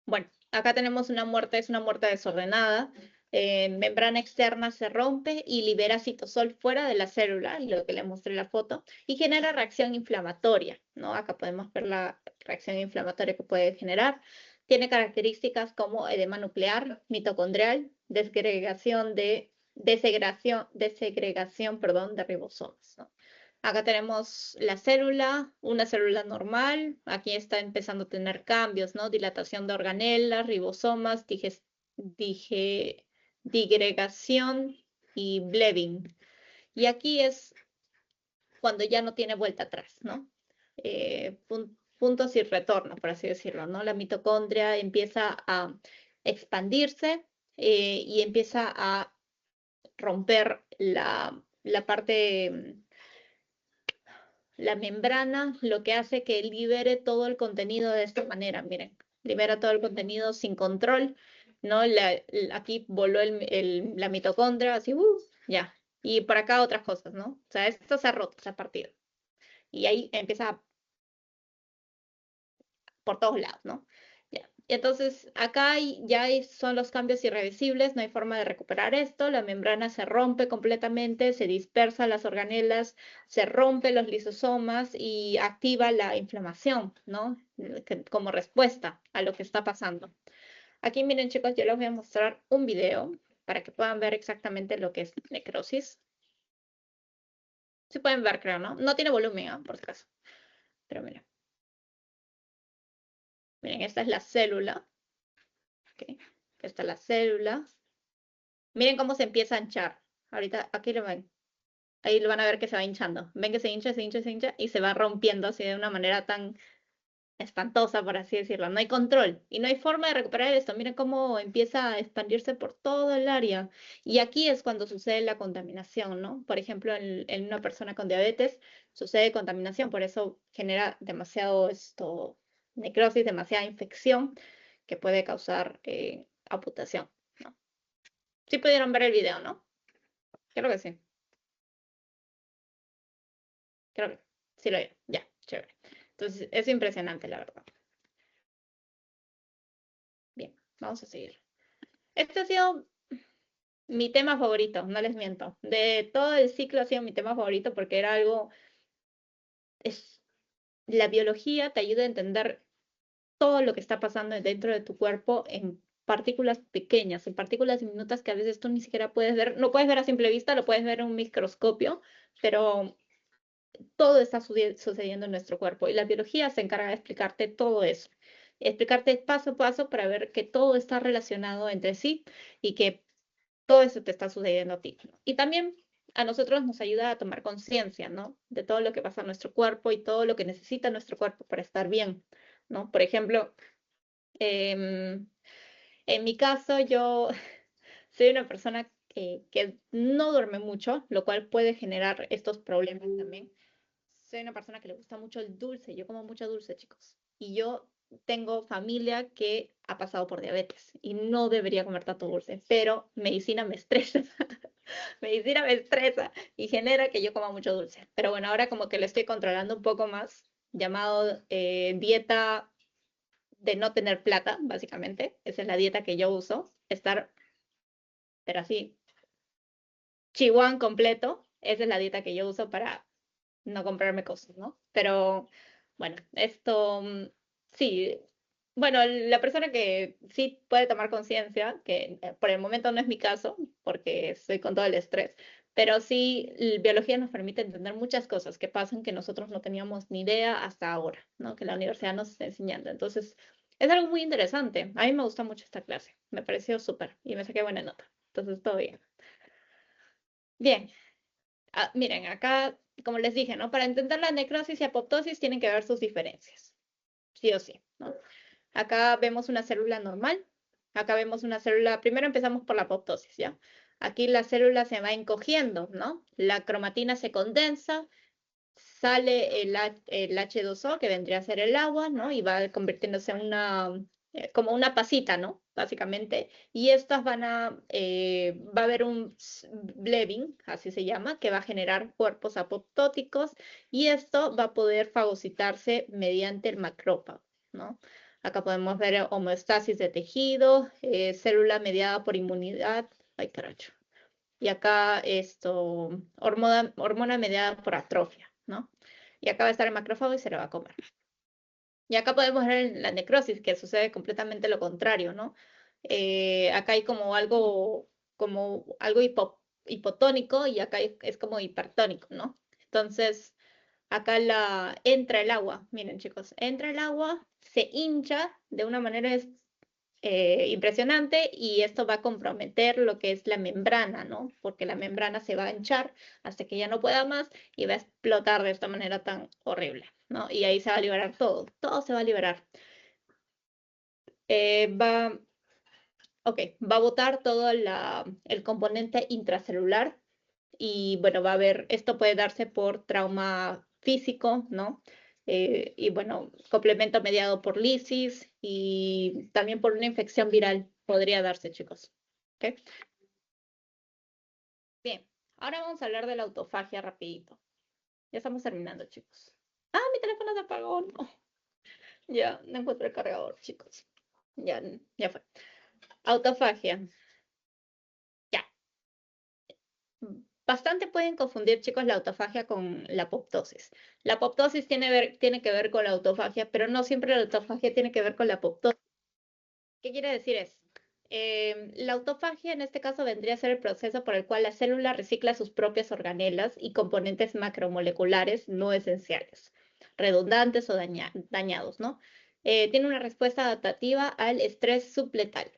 bueno, acá tenemos una muerte, es una muerte desordenada. Membrana externa se rompe y libera citosol fuera de la célula, lo que le mostré en la foto, y genera reacción inflamatoria, ¿no? Acá podemos ver la reacción inflamatoria que puede generar. Tiene características como edema nuclear, mitocondrial, desegregación, perdón, de ribosomas, ¿no? Acá tenemos la célula, una célula normal. Aquí está empezando a tener cambios, ¿no? Dilatación de organelas, ribosomas, digregación y blebbing. Y aquí es cuando ya no tiene vuelta atrás, ¿no? Puntos y retorno, por así decirlo, ¿no? La mitocondria empieza a expandirse y empieza a romper la parte la membrana lo que hace que libere todo el contenido de esta manera, miren, libera todo el contenido sin control, ¿no? Aquí voló la mitocondria, así, ya. Y por acá otras cosas, ¿no? O sea, esto se ha roto, se ha partido. Y ahí empieza por todos lados, ¿no? Ya. Y entonces acá son los cambios irreversibles, no hay forma de recuperar esto, la membrana se rompe completamente, se dispersan las organelas, se rompen los lisosomas y activa la inflamación, ¿no? Como respuesta a lo que está pasando. Aquí miren chicos, yo les voy a mostrar un video para que puedan ver exactamente lo que es necrosis. Sí pueden ver, creo, ¿no? No tiene volumen, ¿ah? Por si acaso. Pero miren. Miren, esta es la célula. ¿Ok? Esta es la célula. Miren cómo se empieza a hinchar. Ahorita, aquí lo ven. Ahí lo van a ver que se va hinchando. Ven que se hincha, se hincha, se hincha y se va rompiendo así de una manera tan espantosa, por así decirlo. No hay control y no hay forma de recuperar esto. Miren cómo empieza a expandirse por todo el área. Y aquí es cuando sucede la contaminación, ¿no? Por ejemplo, en una persona con diabetes sucede contaminación, por eso genera demasiado necrosis, demasiada infección que puede causar amputación, ¿no? Sí pudieron ver el video, ¿no? Creo que sí. Creo que sí lo vieron. Ya, chévere. Entonces, es impresionante, la verdad. Bien, vamos a seguir. Este ha sido mi tema favorito, no les miento. De todo el ciclo ha sido mi tema favorito porque era algo, la biología te ayuda a entender todo lo que está pasando dentro de tu cuerpo en partículas pequeñas, en partículas diminutas que a veces tú ni siquiera puedes ver, no puedes ver a simple vista, lo puedes ver en un microscopio, pero todo está sucediendo en nuestro cuerpo y la biología se encarga de explicarte todo eso, explicarte paso a paso para ver que todo está relacionado entre sí y que todo eso te está sucediendo a ti, ¿no? Y también a nosotros nos ayuda a tomar conciencia, ¿no? De todo lo que pasa en nuestro cuerpo y todo lo que necesita nuestro cuerpo para estar bien, ¿no? Por ejemplo, em, en mi caso, yo soy una persona que no duerme mucho, lo cual puede generar estos problemas también. Soy una persona que le gusta mucho el dulce, yo como mucho dulce, chicos. Y yo tengo familia que ha pasado por diabetes y no debería comer tanto dulce, pero medicina me estresa. Medicina me estresa y genera que yo coma mucho dulce. Pero bueno, ahora como que lo estoy controlando un poco más, llamado dieta de no tener plata, básicamente. Esa es la dieta que yo uso, estar, pero así, chihuahua completo. Esa es la dieta que yo uso para no comprarme cosas, ¿no? Pero bueno, sí, bueno, la persona que sí puede tomar conciencia, que por el momento no es mi caso, porque estoy con todo el estrés, pero sí, biología nos permite entender muchas cosas que pasan que nosotros no teníamos ni idea hasta ahora, ¿no? Que la universidad nos está enseñando. Entonces, es algo muy interesante. A mí me gusta mucho esta clase, me pareció súper y me saqué buena nota. Entonces, todo bien. Bien, miren, acá, como les dije, ¿no? Para entender la necrosis y apoptosis tienen que ver sus diferencias, sí o sí, ¿no? Acá vemos una célula normal, acá vemos una célula, primero empezamos por la apoptosis, ¿ya? Aquí la célula se va encogiendo, ¿no? La cromatina se condensa, sale el H2O, que vendría a ser el agua, ¿no? Y va convirtiéndose en como una pasita, ¿no? Básicamente. Y estas va a haber un blebing, así se llama, que va a generar cuerpos apoptóticos y esto va a poder fagocitarse mediante el macrófago, ¿no? Acá podemos ver homeostasis de tejido, célula mediada por inmunidad, ay carajo. Y acá hormona mediada por atrofia, ¿no? Y acá va a estar el macrófago y se lo va a comer. Y acá podemos ver la necrosis, que sucede completamente lo contrario, ¿no? Acá hay como algo hipotónico y acá es como hipertónico, ¿no? Entonces, acá entra el agua, miren chicos, entra el agua, se hincha de una manera impresionante y esto va a comprometer lo que es la membrana, ¿no? Porque la membrana se va a hinchar hasta que ya no pueda más y va a explotar de esta manera tan horrible, ¿no? Y ahí se va a liberar todo, todo se va a liberar. Va, ok, va a botar todo el componente intracelular y bueno, va a haber, esto puede darse por trauma físico, ¿no? Y bueno, complemento mediado por lisis y también por una infección viral podría darse, chicos. ¿Ok? Bien, ahora vamos a hablar de la autofagia rapidito. Ya estamos terminando, chicos. Ah, mi teléfono se apagó. No. Ya, no encuentro el cargador, chicos. Ya fue. Autofagia. Ya. Bastante pueden confundir, chicos, la autofagia con la apoptosis. La apoptosis tiene que ver con la autofagia, pero no siempre la autofagia tiene que ver con la apoptosis. ¿Qué quiere decir eso? La autofagia en este caso vendría a ser el proceso por el cual la célula recicla sus propias organelas y componentes macromoleculares no esenciales, redundantes o dañados, ¿no? Tiene una respuesta adaptativa al estrés subletal.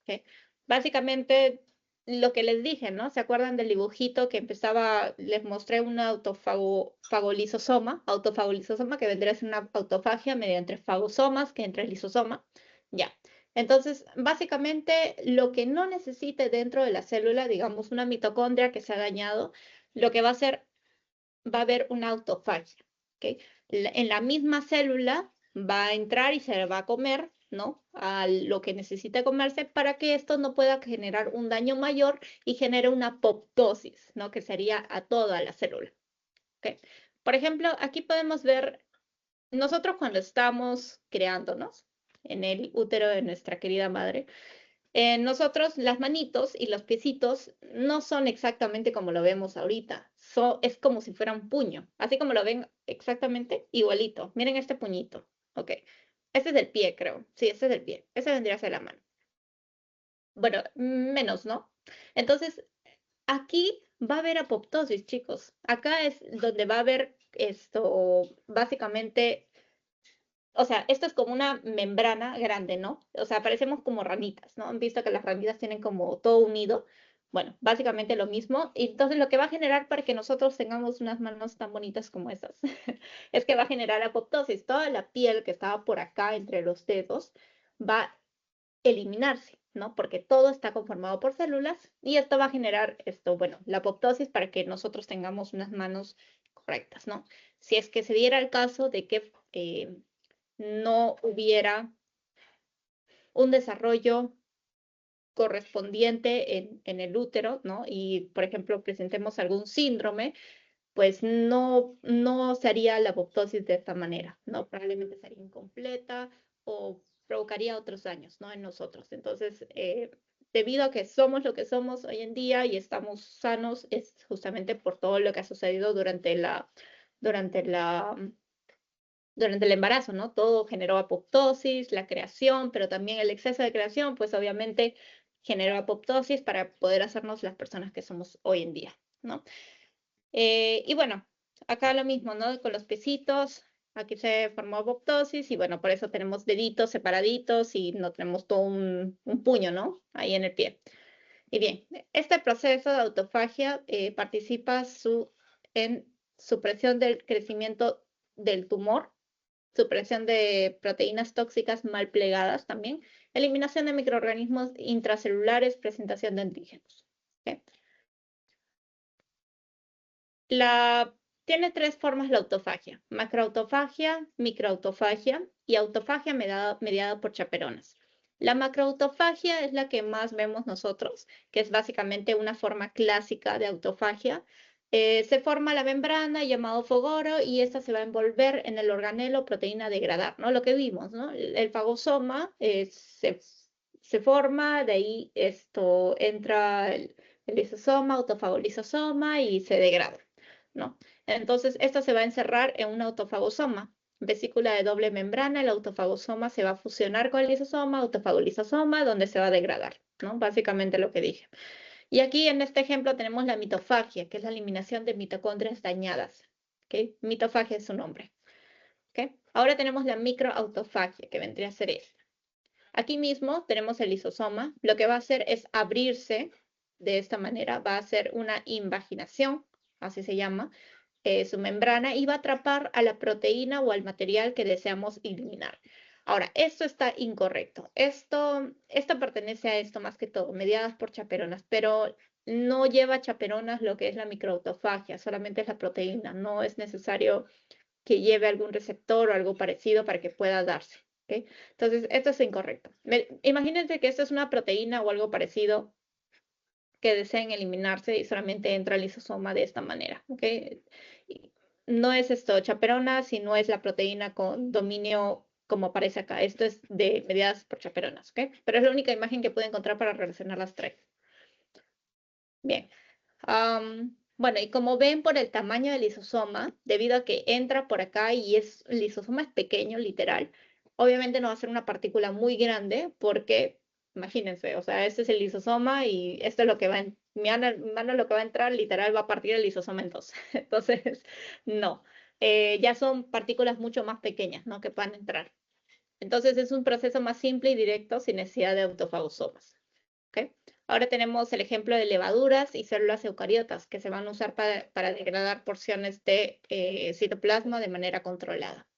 ¿Ok? Básicamente, lo que les dije, ¿no? ¿Se acuerdan del dibujito que empezaba? Les mostré un autofagolisosoma, que vendría a ser una autofagia mediante fagosomas que entra el lisosoma. Ya. Entonces, básicamente, lo que no necesite dentro de la célula, digamos una mitocondria que se ha dañado, lo que va a hacer, va a haber una autofagia. ¿Ok? En la misma célula va a entrar y se va a comer, ¿no? A lo que necesita comerse para que esto no pueda generar un daño mayor y genere una apoptosis, ¿no? Que sería a toda la célula. ¿Ok? Por ejemplo, aquí podemos ver nosotros cuando estamos creándonos en el útero de nuestra querida madre, nosotros las manitos y los piecitos no son exactamente como lo vemos ahorita. Es como si fuera un puño. Así como lo ven exactamente, igualito. Miren este puñito. Ok. Este es del pie, creo. Sí, este es del pie. Ese vendría a ser la mano. Bueno, menos, ¿no? Entonces, aquí va a haber apoptosis, chicos. Acá es donde va a haber esto, básicamente, o sea, esto es como una membrana grande, ¿no? O sea, parecemos como ranitas, ¿no? Han visto que las ranitas tienen como todo unido. Bueno, básicamente lo mismo. Y entonces lo que va a generar para que nosotros tengamos unas manos tan bonitas como esas es que va a generar apoptosis. Toda la piel que estaba por acá entre los dedos va a eliminarse, ¿no? Porque todo está conformado por células y esto va a generar esto, bueno, la apoptosis para que nosotros tengamos unas manos correctas, ¿no? Si es que se diera el caso de que no hubiera un desarrollo correspondiente en el útero, ¿no? Y, por ejemplo, presentemos algún síndrome, pues no se haría la apoptosis de esta manera, ¿no? Probablemente sería incompleta o provocaría otros daños, ¿no? En nosotros. Entonces, debido a que somos lo que somos hoy en día y estamos sanos, es justamente por todo lo que ha sucedido durante la durante el embarazo, ¿no? Todo generó apoptosis, la creación, pero también el exceso de creación, pues obviamente generó apoptosis para poder hacernos las personas que somos hoy en día, ¿no? Y bueno, acá lo mismo, ¿no? Con los piecitos, aquí se formó apoptosis y bueno, por eso tenemos deditos separaditos y no tenemos todo un puño, ¿no? Ahí en el pie. Y bien, este proceso de autofagia participa en supresión del crecimiento del tumor, supresión de proteínas tóxicas mal plegadas también, eliminación de microorganismos intracelulares, presentación de antígenos. ¿Okay? Tiene tres formas la autofagia: macroautofagia, microautofagia y autofagia mediada por chaperonas. La macroautofagia es la que más vemos nosotros, que es básicamente una forma clásica de autofagia. Se forma la membrana llamado fogoro y esta se va a envolver en el organelo proteína degradar, ¿no? Lo que vimos, ¿no? El fagosoma se forma, de ahí esto entra el lisosoma, autofagolisosoma y se degrada, ¿no? Entonces, esto se va a encerrar en un autofagosoma, vesícula de doble membrana. El autofagosoma se va a fusionar con el lisosoma, autofagolisosoma, donde se va a degradar, ¿no? Básicamente lo que dije. Y aquí en este ejemplo tenemos la mitofagia, que es la eliminación de mitocondrias dañadas. ¿Okay? Mitofagia es su nombre. ¿Okay? Ahora tenemos la microautofagia, que vendría a ser esta. Aquí mismo tenemos el lisosoma. Lo que va a hacer es abrirse de esta manera, va a hacer una invaginación, así se llama, su membrana, y va a atrapar a la proteína o al material que deseamos eliminar. Ahora, esto está incorrecto. Esto pertenece a esto más que todo, mediadas por chaperonas, pero no lleva chaperonas lo que es la microautofagia, solamente es la proteína. No es necesario que lleve algún receptor o algo parecido para que pueda darse. ¿Okay? Entonces, esto es incorrecto. Imagínense que esto es una proteína o algo parecido que deseen eliminarse y solamente entra el lisosoma de esta manera. ¿Okay? No es esto chaperona, sino es la proteína con dominio como aparece acá. Esto es de mediadas por chaperonas, ¿ok? Pero es la única imagen que pude encontrar para relacionar las tres. Bien. Bueno, y como ven por el tamaño del lisosoma, debido a que entra por acá y el lisosoma es pequeño, literal, obviamente no va a ser una partícula muy grande porque, imagínense, o sea, este es el lisosoma y esto es lo que va en mi mano lo que va a entrar, literal, va a partir el lisosoma en dos. Entonces, no. Ya son partículas mucho más pequeñas, ¿no? Que puedan entrar. Entonces es un proceso más simple y directo sin necesidad de autofagosomas. ¿Ok? Ahora tenemos el ejemplo de levaduras y células eucariotas que se van a usar para degradar porciones de citoplasma de manera controlada.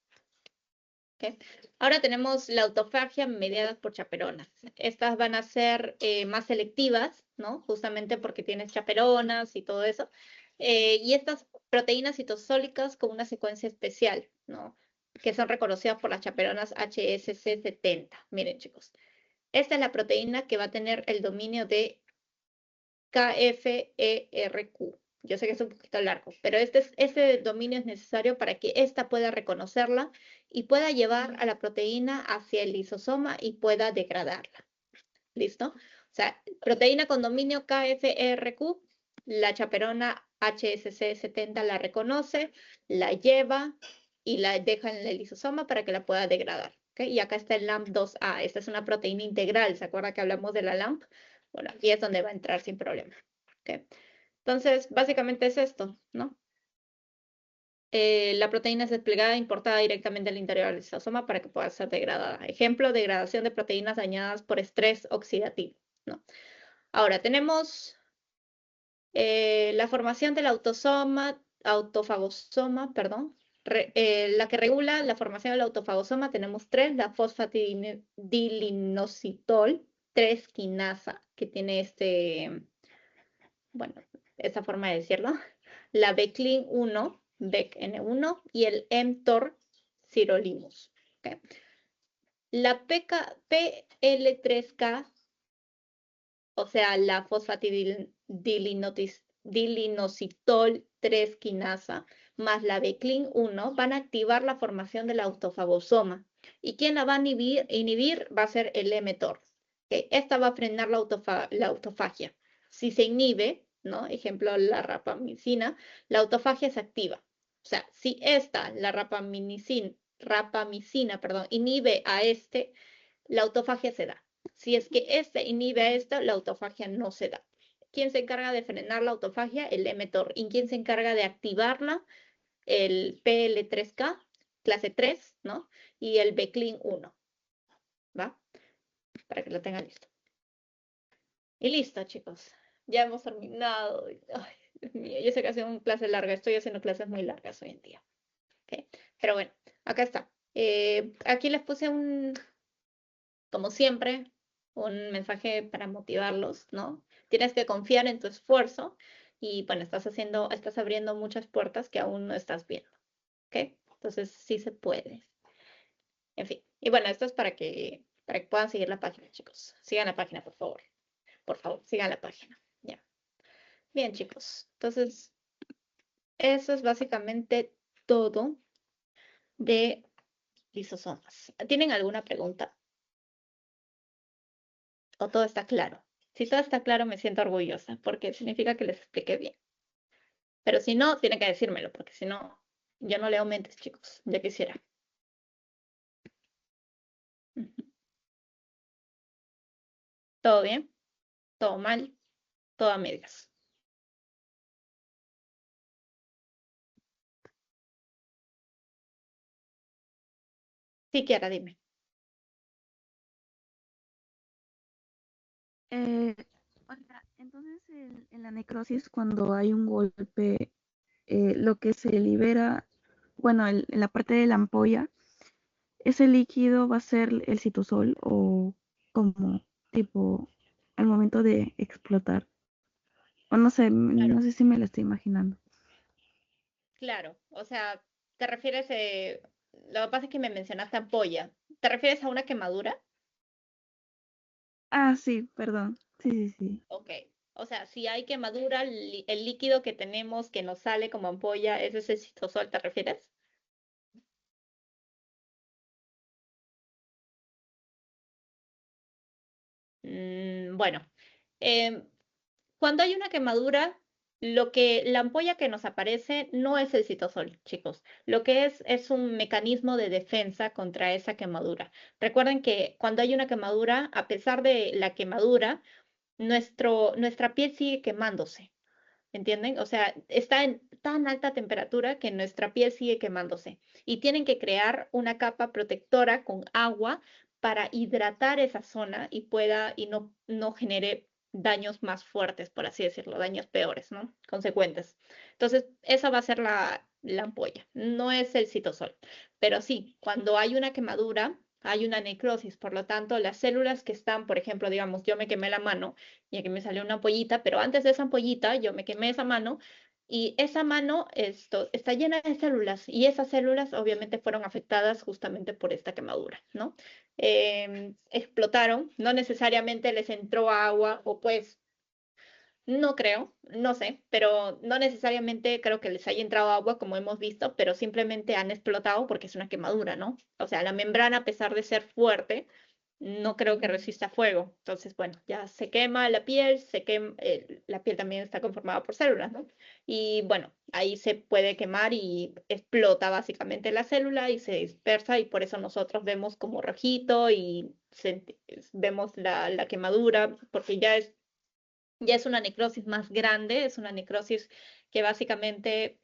¿Ok? Ahora tenemos la autofagia mediada por chaperonas. Estas van a ser más selectivas, ¿no? Justamente porque tienes chaperonas y todo eso. Y estas proteínas citosólicas con una secuencia especial, ¿no? Que son reconocidas por las chaperonas HSC70. Miren, chicos. Esta es la proteína que va a tener el dominio de KFERQ. Yo sé que es un poquito largo, pero este dominio es necesario para que ésta pueda reconocerla y pueda llevar a la proteína hacia el lisosoma y pueda degradarla. ¿Listo? O sea, proteína con dominio KFERQ, la chaperona HSC70 la reconoce, la lleva y la deja en el lisosoma para que la pueda degradar. ¿Okay? Y acá está el LAMP2A. Esta es una proteína integral. ¿Se acuerda que hablamos de la LAMP? Bueno, aquí es donde va a entrar sin problema. ¿Okay? Entonces, básicamente es esto, ¿no? La proteína es desplegada e importada directamente al interior del lisosoma para que pueda ser degradada. Ejemplo, degradación de proteínas dañadas por estrés oxidativo, ¿no? Ahora, tenemos la formación del autofagosoma, perdón, la que regula la formación del autofagosoma, tenemos tres, la fosfatidilinositol 3 quinasa, que tiene bueno, esa forma de decirlo, la BECLIN-1, BECN1 y el mTOR sirolimus. ¿Okay? La PL3K, o sea, la fosfatidilinositol 3 quinasa más la BECLIN-1 van a activar la formación del autofagosoma. ¿Y quién la va a inhibir? Va a ser el mTOR. ¿Okay? Esta va a frenar la autofagia. Si se inhibe, ¿no? Ejemplo, la rapamicina, la autofagia se activa. O sea, si la rapamicina, perdón, inhibe a la autofagia se da. Si es que inhibe a la autofagia no se da. ¿Quién se encarga de frenar la autofagia? El mTOR. ¿Y quién se encarga de activarla? El PL3K, clase 3, ¿no? Y el BECLIN-1, ¿va? Para que lo tengan listo. Y listo, chicos. Ya hemos terminado. Ay, Dios mío, yo sé que ha sido una clase larga. Estoy haciendo clases muy largas hoy en día. ¿Okay? Pero bueno, acá está. Aquí les puse como siempre, un mensaje para motivarlos, ¿no? Tienes que confiar en tu esfuerzo y, bueno, estás abriendo muchas puertas que aún no estás viendo, ¿ok? Entonces, sí se puede. En fin. Y bueno, esto es para que puedan seguir la página, chicos. Sigan la página, por favor. Por favor, sigan la página. Ya. Bien, chicos. Entonces, eso es básicamente todo de lisosomas. ¿Tienen alguna pregunta? ¿O todo está claro? Si todo está claro, me siento orgullosa porque significa que les expliqué bien. Pero si no, tienen que decírmelo, porque si no, yo no leo mentes, chicos. Ya quisiera. Ujú. ¿Todo bien? ¿Todo mal? ¿Todo a medias? Sí, Kiara, dime. Eh, oiga, entonces en la necrosis, cuando hay un golpe, lo que se libera, bueno, en la parte de la ampolla, ¿ese líquido va a ser el citosol o como tipo al momento de explotar? O no sé, Claro, no sé si me lo estoy imaginando. claro. O sea, te refieres, lo que pasa es que me mencionaste ampolla. ¿Te refieres a una quemadura? Ah, sí, perdón. Sí, sí, sí. Ok. O sea, si hay quemadura, el líquido que tenemos que nos sale como ampolla, ¿ese es el citosol, te refieres? Bueno, em, cuando hay una quemadura, la ampolla que nos aparece no es el citosol, chicos. Lo que es un mecanismo de defensa contra esa quemadura. Recuerden que cuando hay una quemadura, a pesar de la quemadura, nuestra piel sigue quemándose. ¿Entienden? O sea, está en tan alta temperatura que nuestra piel sigue quemándose y tienen que crear una capa protectora con agua para hidratar esa zona y no genere daños más fuertes, por así decirlo, daños peores, ¿no? Consecuentes. Entonces, esa va a ser la ampolla, no es el citosol. Pero sí, cuando hay una quemadura, hay una necrosis, por lo tanto, las células que están, por ejemplo, digamos, yo me quemé la mano, ya que me salió una ampollita, pero antes de esa ampollita yo me quemé esa mano y esa mano está llena de células y esas células obviamente fueron afectadas justamente por esta quemadura, ¿no? Explotaron, no necesariamente les entró agua o pues no creo, no sé, pero no necesariamente creo que les haya entrado agua como hemos visto, pero simplemente han explotado porque es una quemadura, ¿no? O sea, la membrana, a pesar de ser fuerte, no creo que resista fuego. Entonces, bueno, ya se quema la piel, la piel también está conformada por células, ¿no? Y bueno, ahí se puede quemar y explota básicamente la célula y se dispersa y por eso nosotros vemos como rojito y vemos la quemadura, porque ya es una necrosis más grande, es una necrosis que básicamente,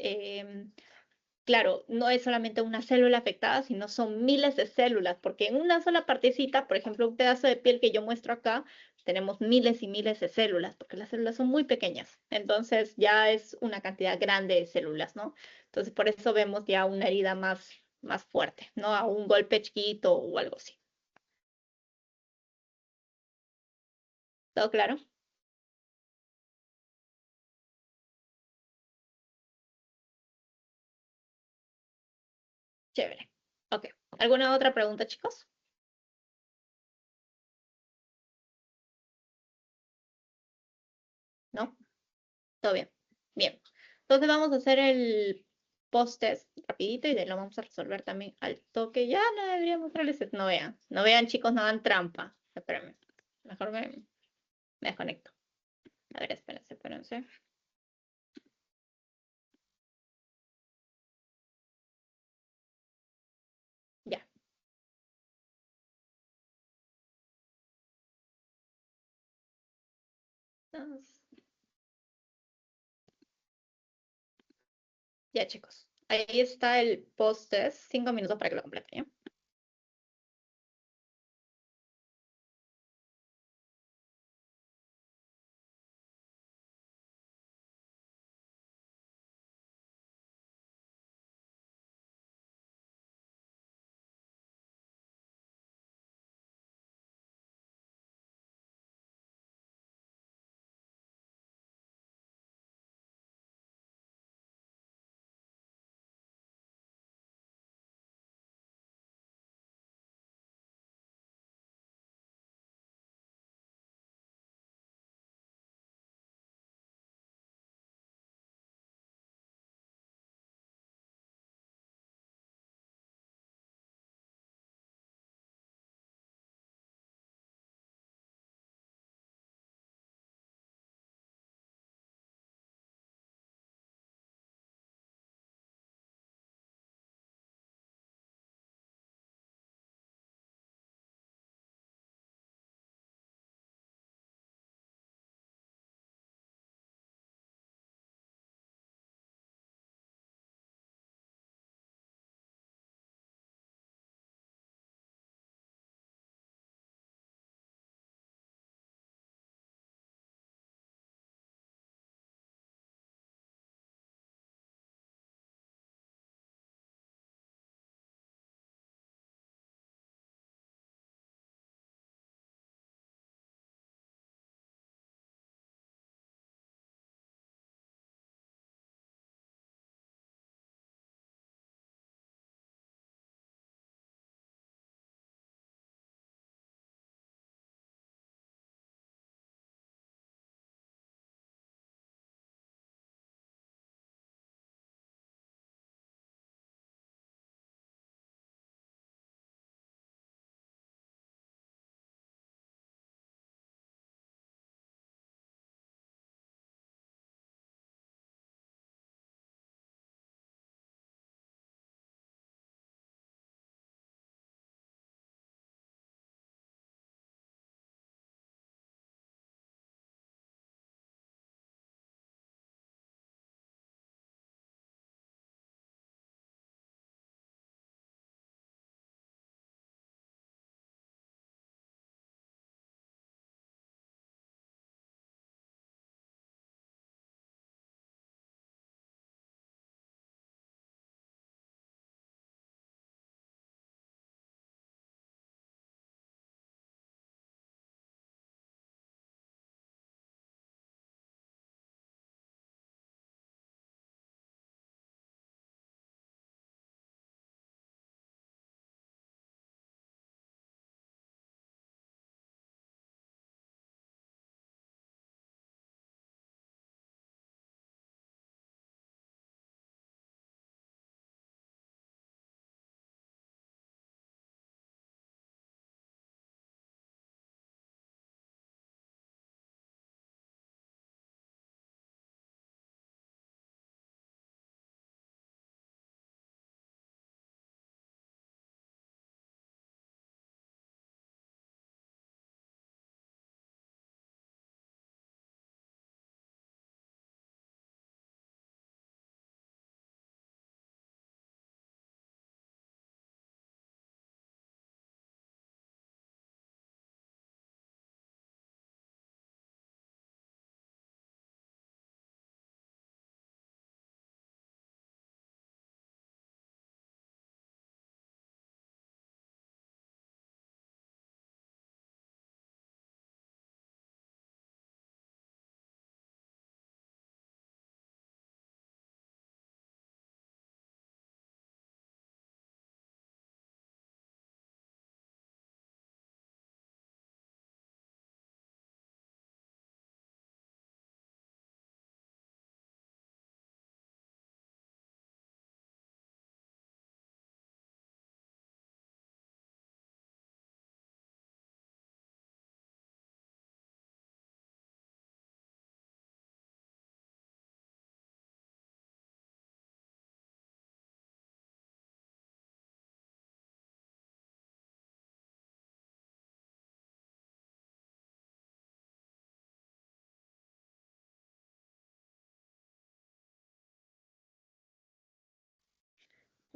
claro, no es solamente una célula afectada, sino son miles de células, porque en una sola partecita, por ejemplo, un pedazo de piel que yo muestro acá, tenemos miles y miles de células, porque las células son muy pequeñas, entonces ya es una cantidad grande de células, ¿no? Entonces por eso vemos ya una herida más fuerte, ¿no? A un golpe chiquito o algo así. ¿Todo claro? Chévere. Ok. ¿Alguna otra pregunta, chicos? ¿No? Todo bien. Bien. Entonces vamos a hacer el post-test rapidito y de lo vamos a resolver también al toque. Ya no debería mostrarles. No vean. No vean, chicos, no hagan trampa. Espérenme. Mejor me desconecto. A ver, espérense, espérense. Ya. Entonces, ya, chicos. Ahí está el post-test. 5 minutos para que lo completen, ¿ya?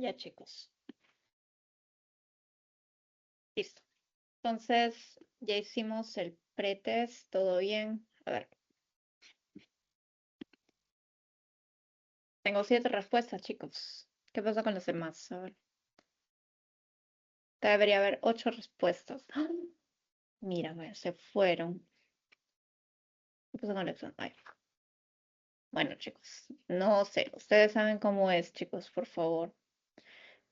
Ya, chicos. Listo. Entonces, ya hicimos el pretest, todo bien. A ver. Tengo 7 respuestas, chicos. ¿Qué pasa con los demás? A ver. Debería haber 8 respuestas. ¡Ah! Mira, bueno, se fueron. ¿Qué pasa con eso? Ay. Bueno, chicos, no sé. Ustedes saben cómo es, chicos, por favor.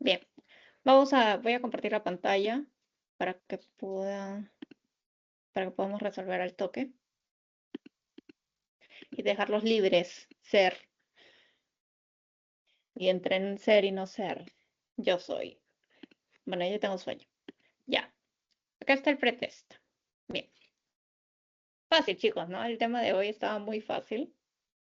Bien. Voy a compartir la pantalla para que para que podamos resolver al toque y dejarlos libres, ser, y entre en ser y no ser. Yo soy. Bueno, yo tengo sueño. Ya. Acá está el pretest. Bien. Fácil, chicos, ¿no? El tema de hoy estaba muy fácil.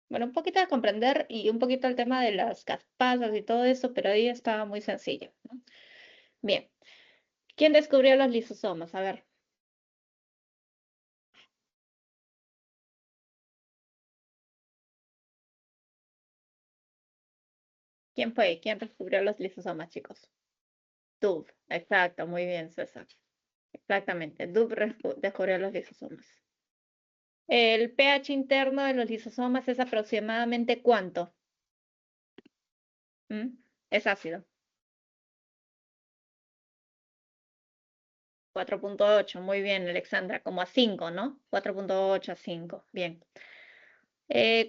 Bueno, un poquito de comprender y un poquito el tema de las caspasas y todo eso, pero ahí estaba muy sencillo, ¿no? Bien. ¿Quién descubrió los lisosomas? A ver. ¿Quién fue? ¿Quién descubrió los lisosomas, chicos? Dubh. Exacto, muy bien, César. Exactamente. Dubh descubrió los lisosomas. El pH interno de los lisosomas es aproximadamente ¿cuánto? ¿Mm? Es ácido. 4.8, muy bien, Alexandra, como a 5, ¿no? 4.8 a 5, bien.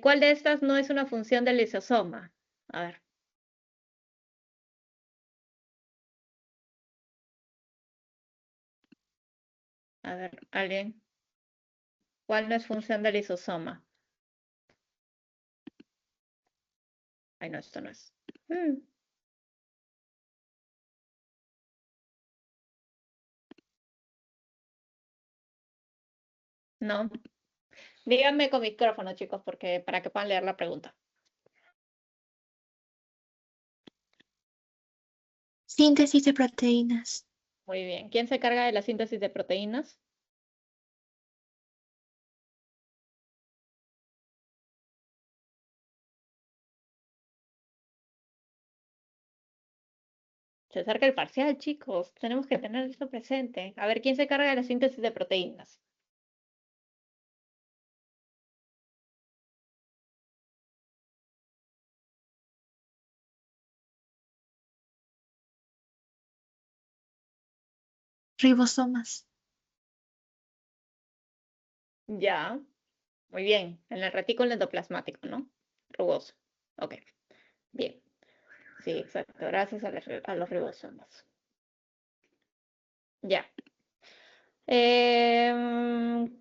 ¿Cuál de estas no es una función del lisosoma? A ver, alguien. ¿Cuál no es función del lisosoma? Ay, no, esto no es. No. Díganme con micrófono, chicos, porque para que puedan leer la pregunta. Síntesis de proteínas. Muy bien. ¿Quién se carga de la síntesis de proteínas? Se acerca el parcial, chicos. Tenemos que tener esto presente. A ver, ¿quién se carga de la síntesis de proteínas? Ribosomas. Ya. Muy bien. En el retículo endoplasmático, ¿no? Rugoso. Ok. Bien. Sí, exacto. Gracias a los ribosomas. Ya.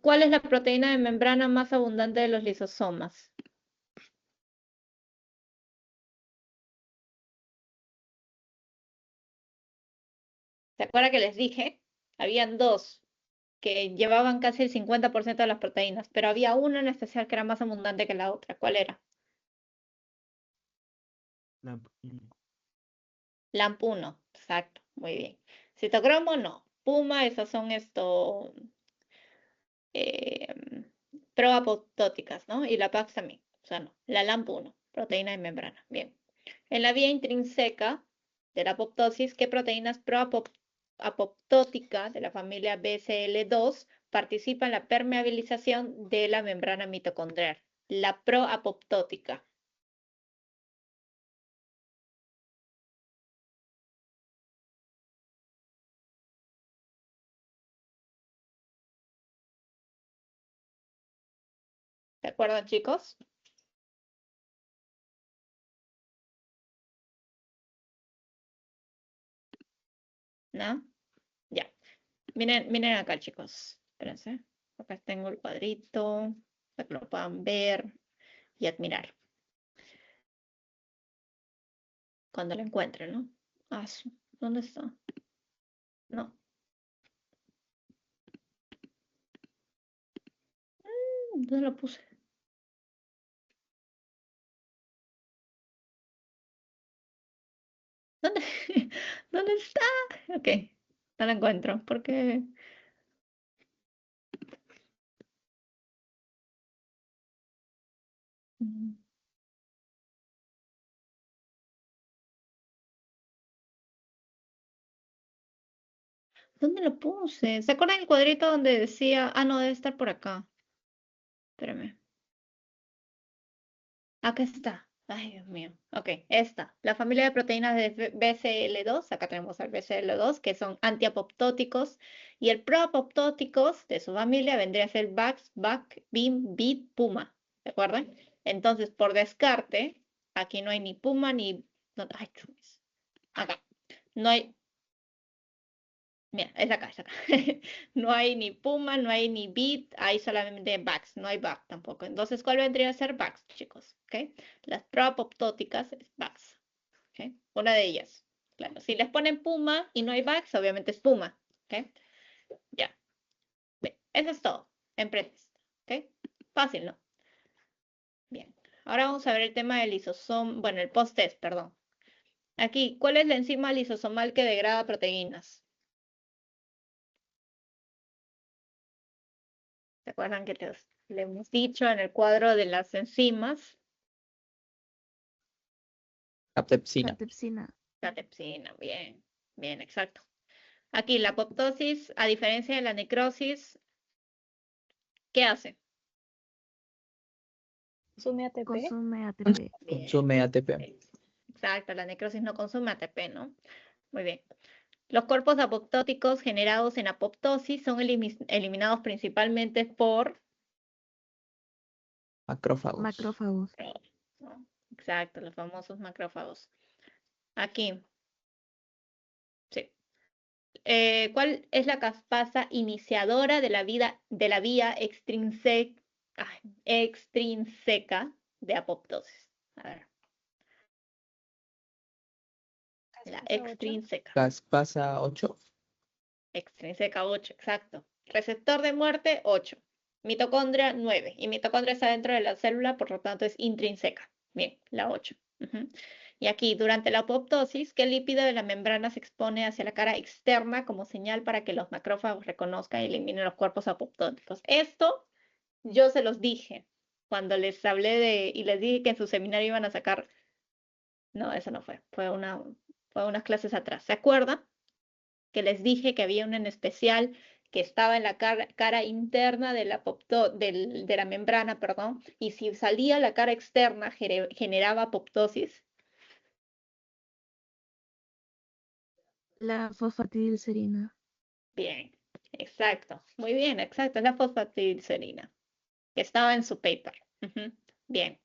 ¿Cuál es la proteína de membrana más abundante de los lisosomas? ¿Se acuerdan que les dije? Habían dos que llevaban casi el 50% de las proteínas, pero había una en especial que era más abundante que la otra. ¿Cuál era? LAMP1, exacto, muy bien. Citocromo, no. Puma, esas son eh, proapoptóticas, ¿no? Y la PAX también, o sea, no. La LAMP1, proteína de membrana, bien. En la vía intrínseca de la apoptosis, ¿qué proteínas proapoptótica de la familia BCL2 participa en la permeabilización de la membrana mitocondrial? La proapoptótica. ¿De acuerdo, chicos? ¿No? Ya. Miren acá, chicos. Espérense. Acá tengo el cuadrito para que lo puedan ver y admirar cuando lo encuentren, ¿no? ¿Dónde está? No. ¿Dónde lo puse? ¿Dónde? ¿Dónde está? Ok, no lo encuentro porque... mm, ¿Dónde lo puse? ¿Se acuerdan el cuadrito donde decía? Ah, no, debe estar por acá. Espérame. Acá está. Ay, Dios mío. Ok, esta. La familia de proteínas de BCL2, acá tenemos al BCL2, que son antiapoptóticos, y el proapoptóticos de su familia vendría a ser VAX, BAC, BIM, BIT, PUMA. ¿De acuerdo? Entonces, por descarte, aquí no hay ni PUMA ni... ay, chumis. Acá. No hay... Mira, es acá, es acá. No hay ni Puma, no hay ni Beat, hay solamente Vax, no hay Vax tampoco. Entonces, ¿cuál vendría a ser Vax, chicos? ¿Ok? Las proapoptóticas es Vax. ¿Ok? Una de ellas. Claro, si les ponen Puma y no hay Vax, obviamente es Puma. ¿Ok? Ya. Bien, eso es todo en pretest. ¿Ok? Fácil, ¿no? Bien. Ahora vamos a ver el tema del lisosom, bueno, el post-test, perdón. Aquí, ¿cuál es la enzima lisosomal que degrada proteínas? ¿Se acuerdan que le hemos dicho en el cuadro de las enzimas? Captepsina. Catepsina. Catepsina, bien, bien, exacto. Aquí la apoptosis, a diferencia de la necrosis, ¿qué hace? Consume ATP. Consume ATP. Bien, Consume ATP. exacto, la necrosis no consume ATP, ¿no? Muy bien. Los cuerpos apoptóticos generados en apoptosis son eliminados principalmente por... Macrófagos. Macrófagos. ¿no? Exacto, los famosos macrófagos. Aquí, sí. ¿Cuál es la caspasa iniciadora de la vía extrínseca de apoptosis? A ver, la Caspasa 8. extrínseca. Caspasa 8. Extrínseca 8, exacto. Receptor de muerte 8. Mitocondria 9. Y mitocondria está dentro de la célula, por lo tanto es intrínseca. Bien, la 8. Ujú. Y aquí, durante la apoptosis, ¿qué lípido de la membrana se expone hacia la cara externa como señal para que los macrófagos reconozcan y eliminen los cuerpos apoptóticos? Esto yo se los dije cuando les hablé y les dije que en su seminario iban a sacar. No, eso no fue. Fue unas clases atrás. ¿Se acuerdan? Que les dije que había una en especial que estaba en la cara interna de la membrana, perdón, y si salía la cara externa generaba apoptosis. La fosfatidilcerina. Bien, exacto, muy bien, exacto, es la fosfatidilcerina, que estaba en su paper. Ujú. Bien,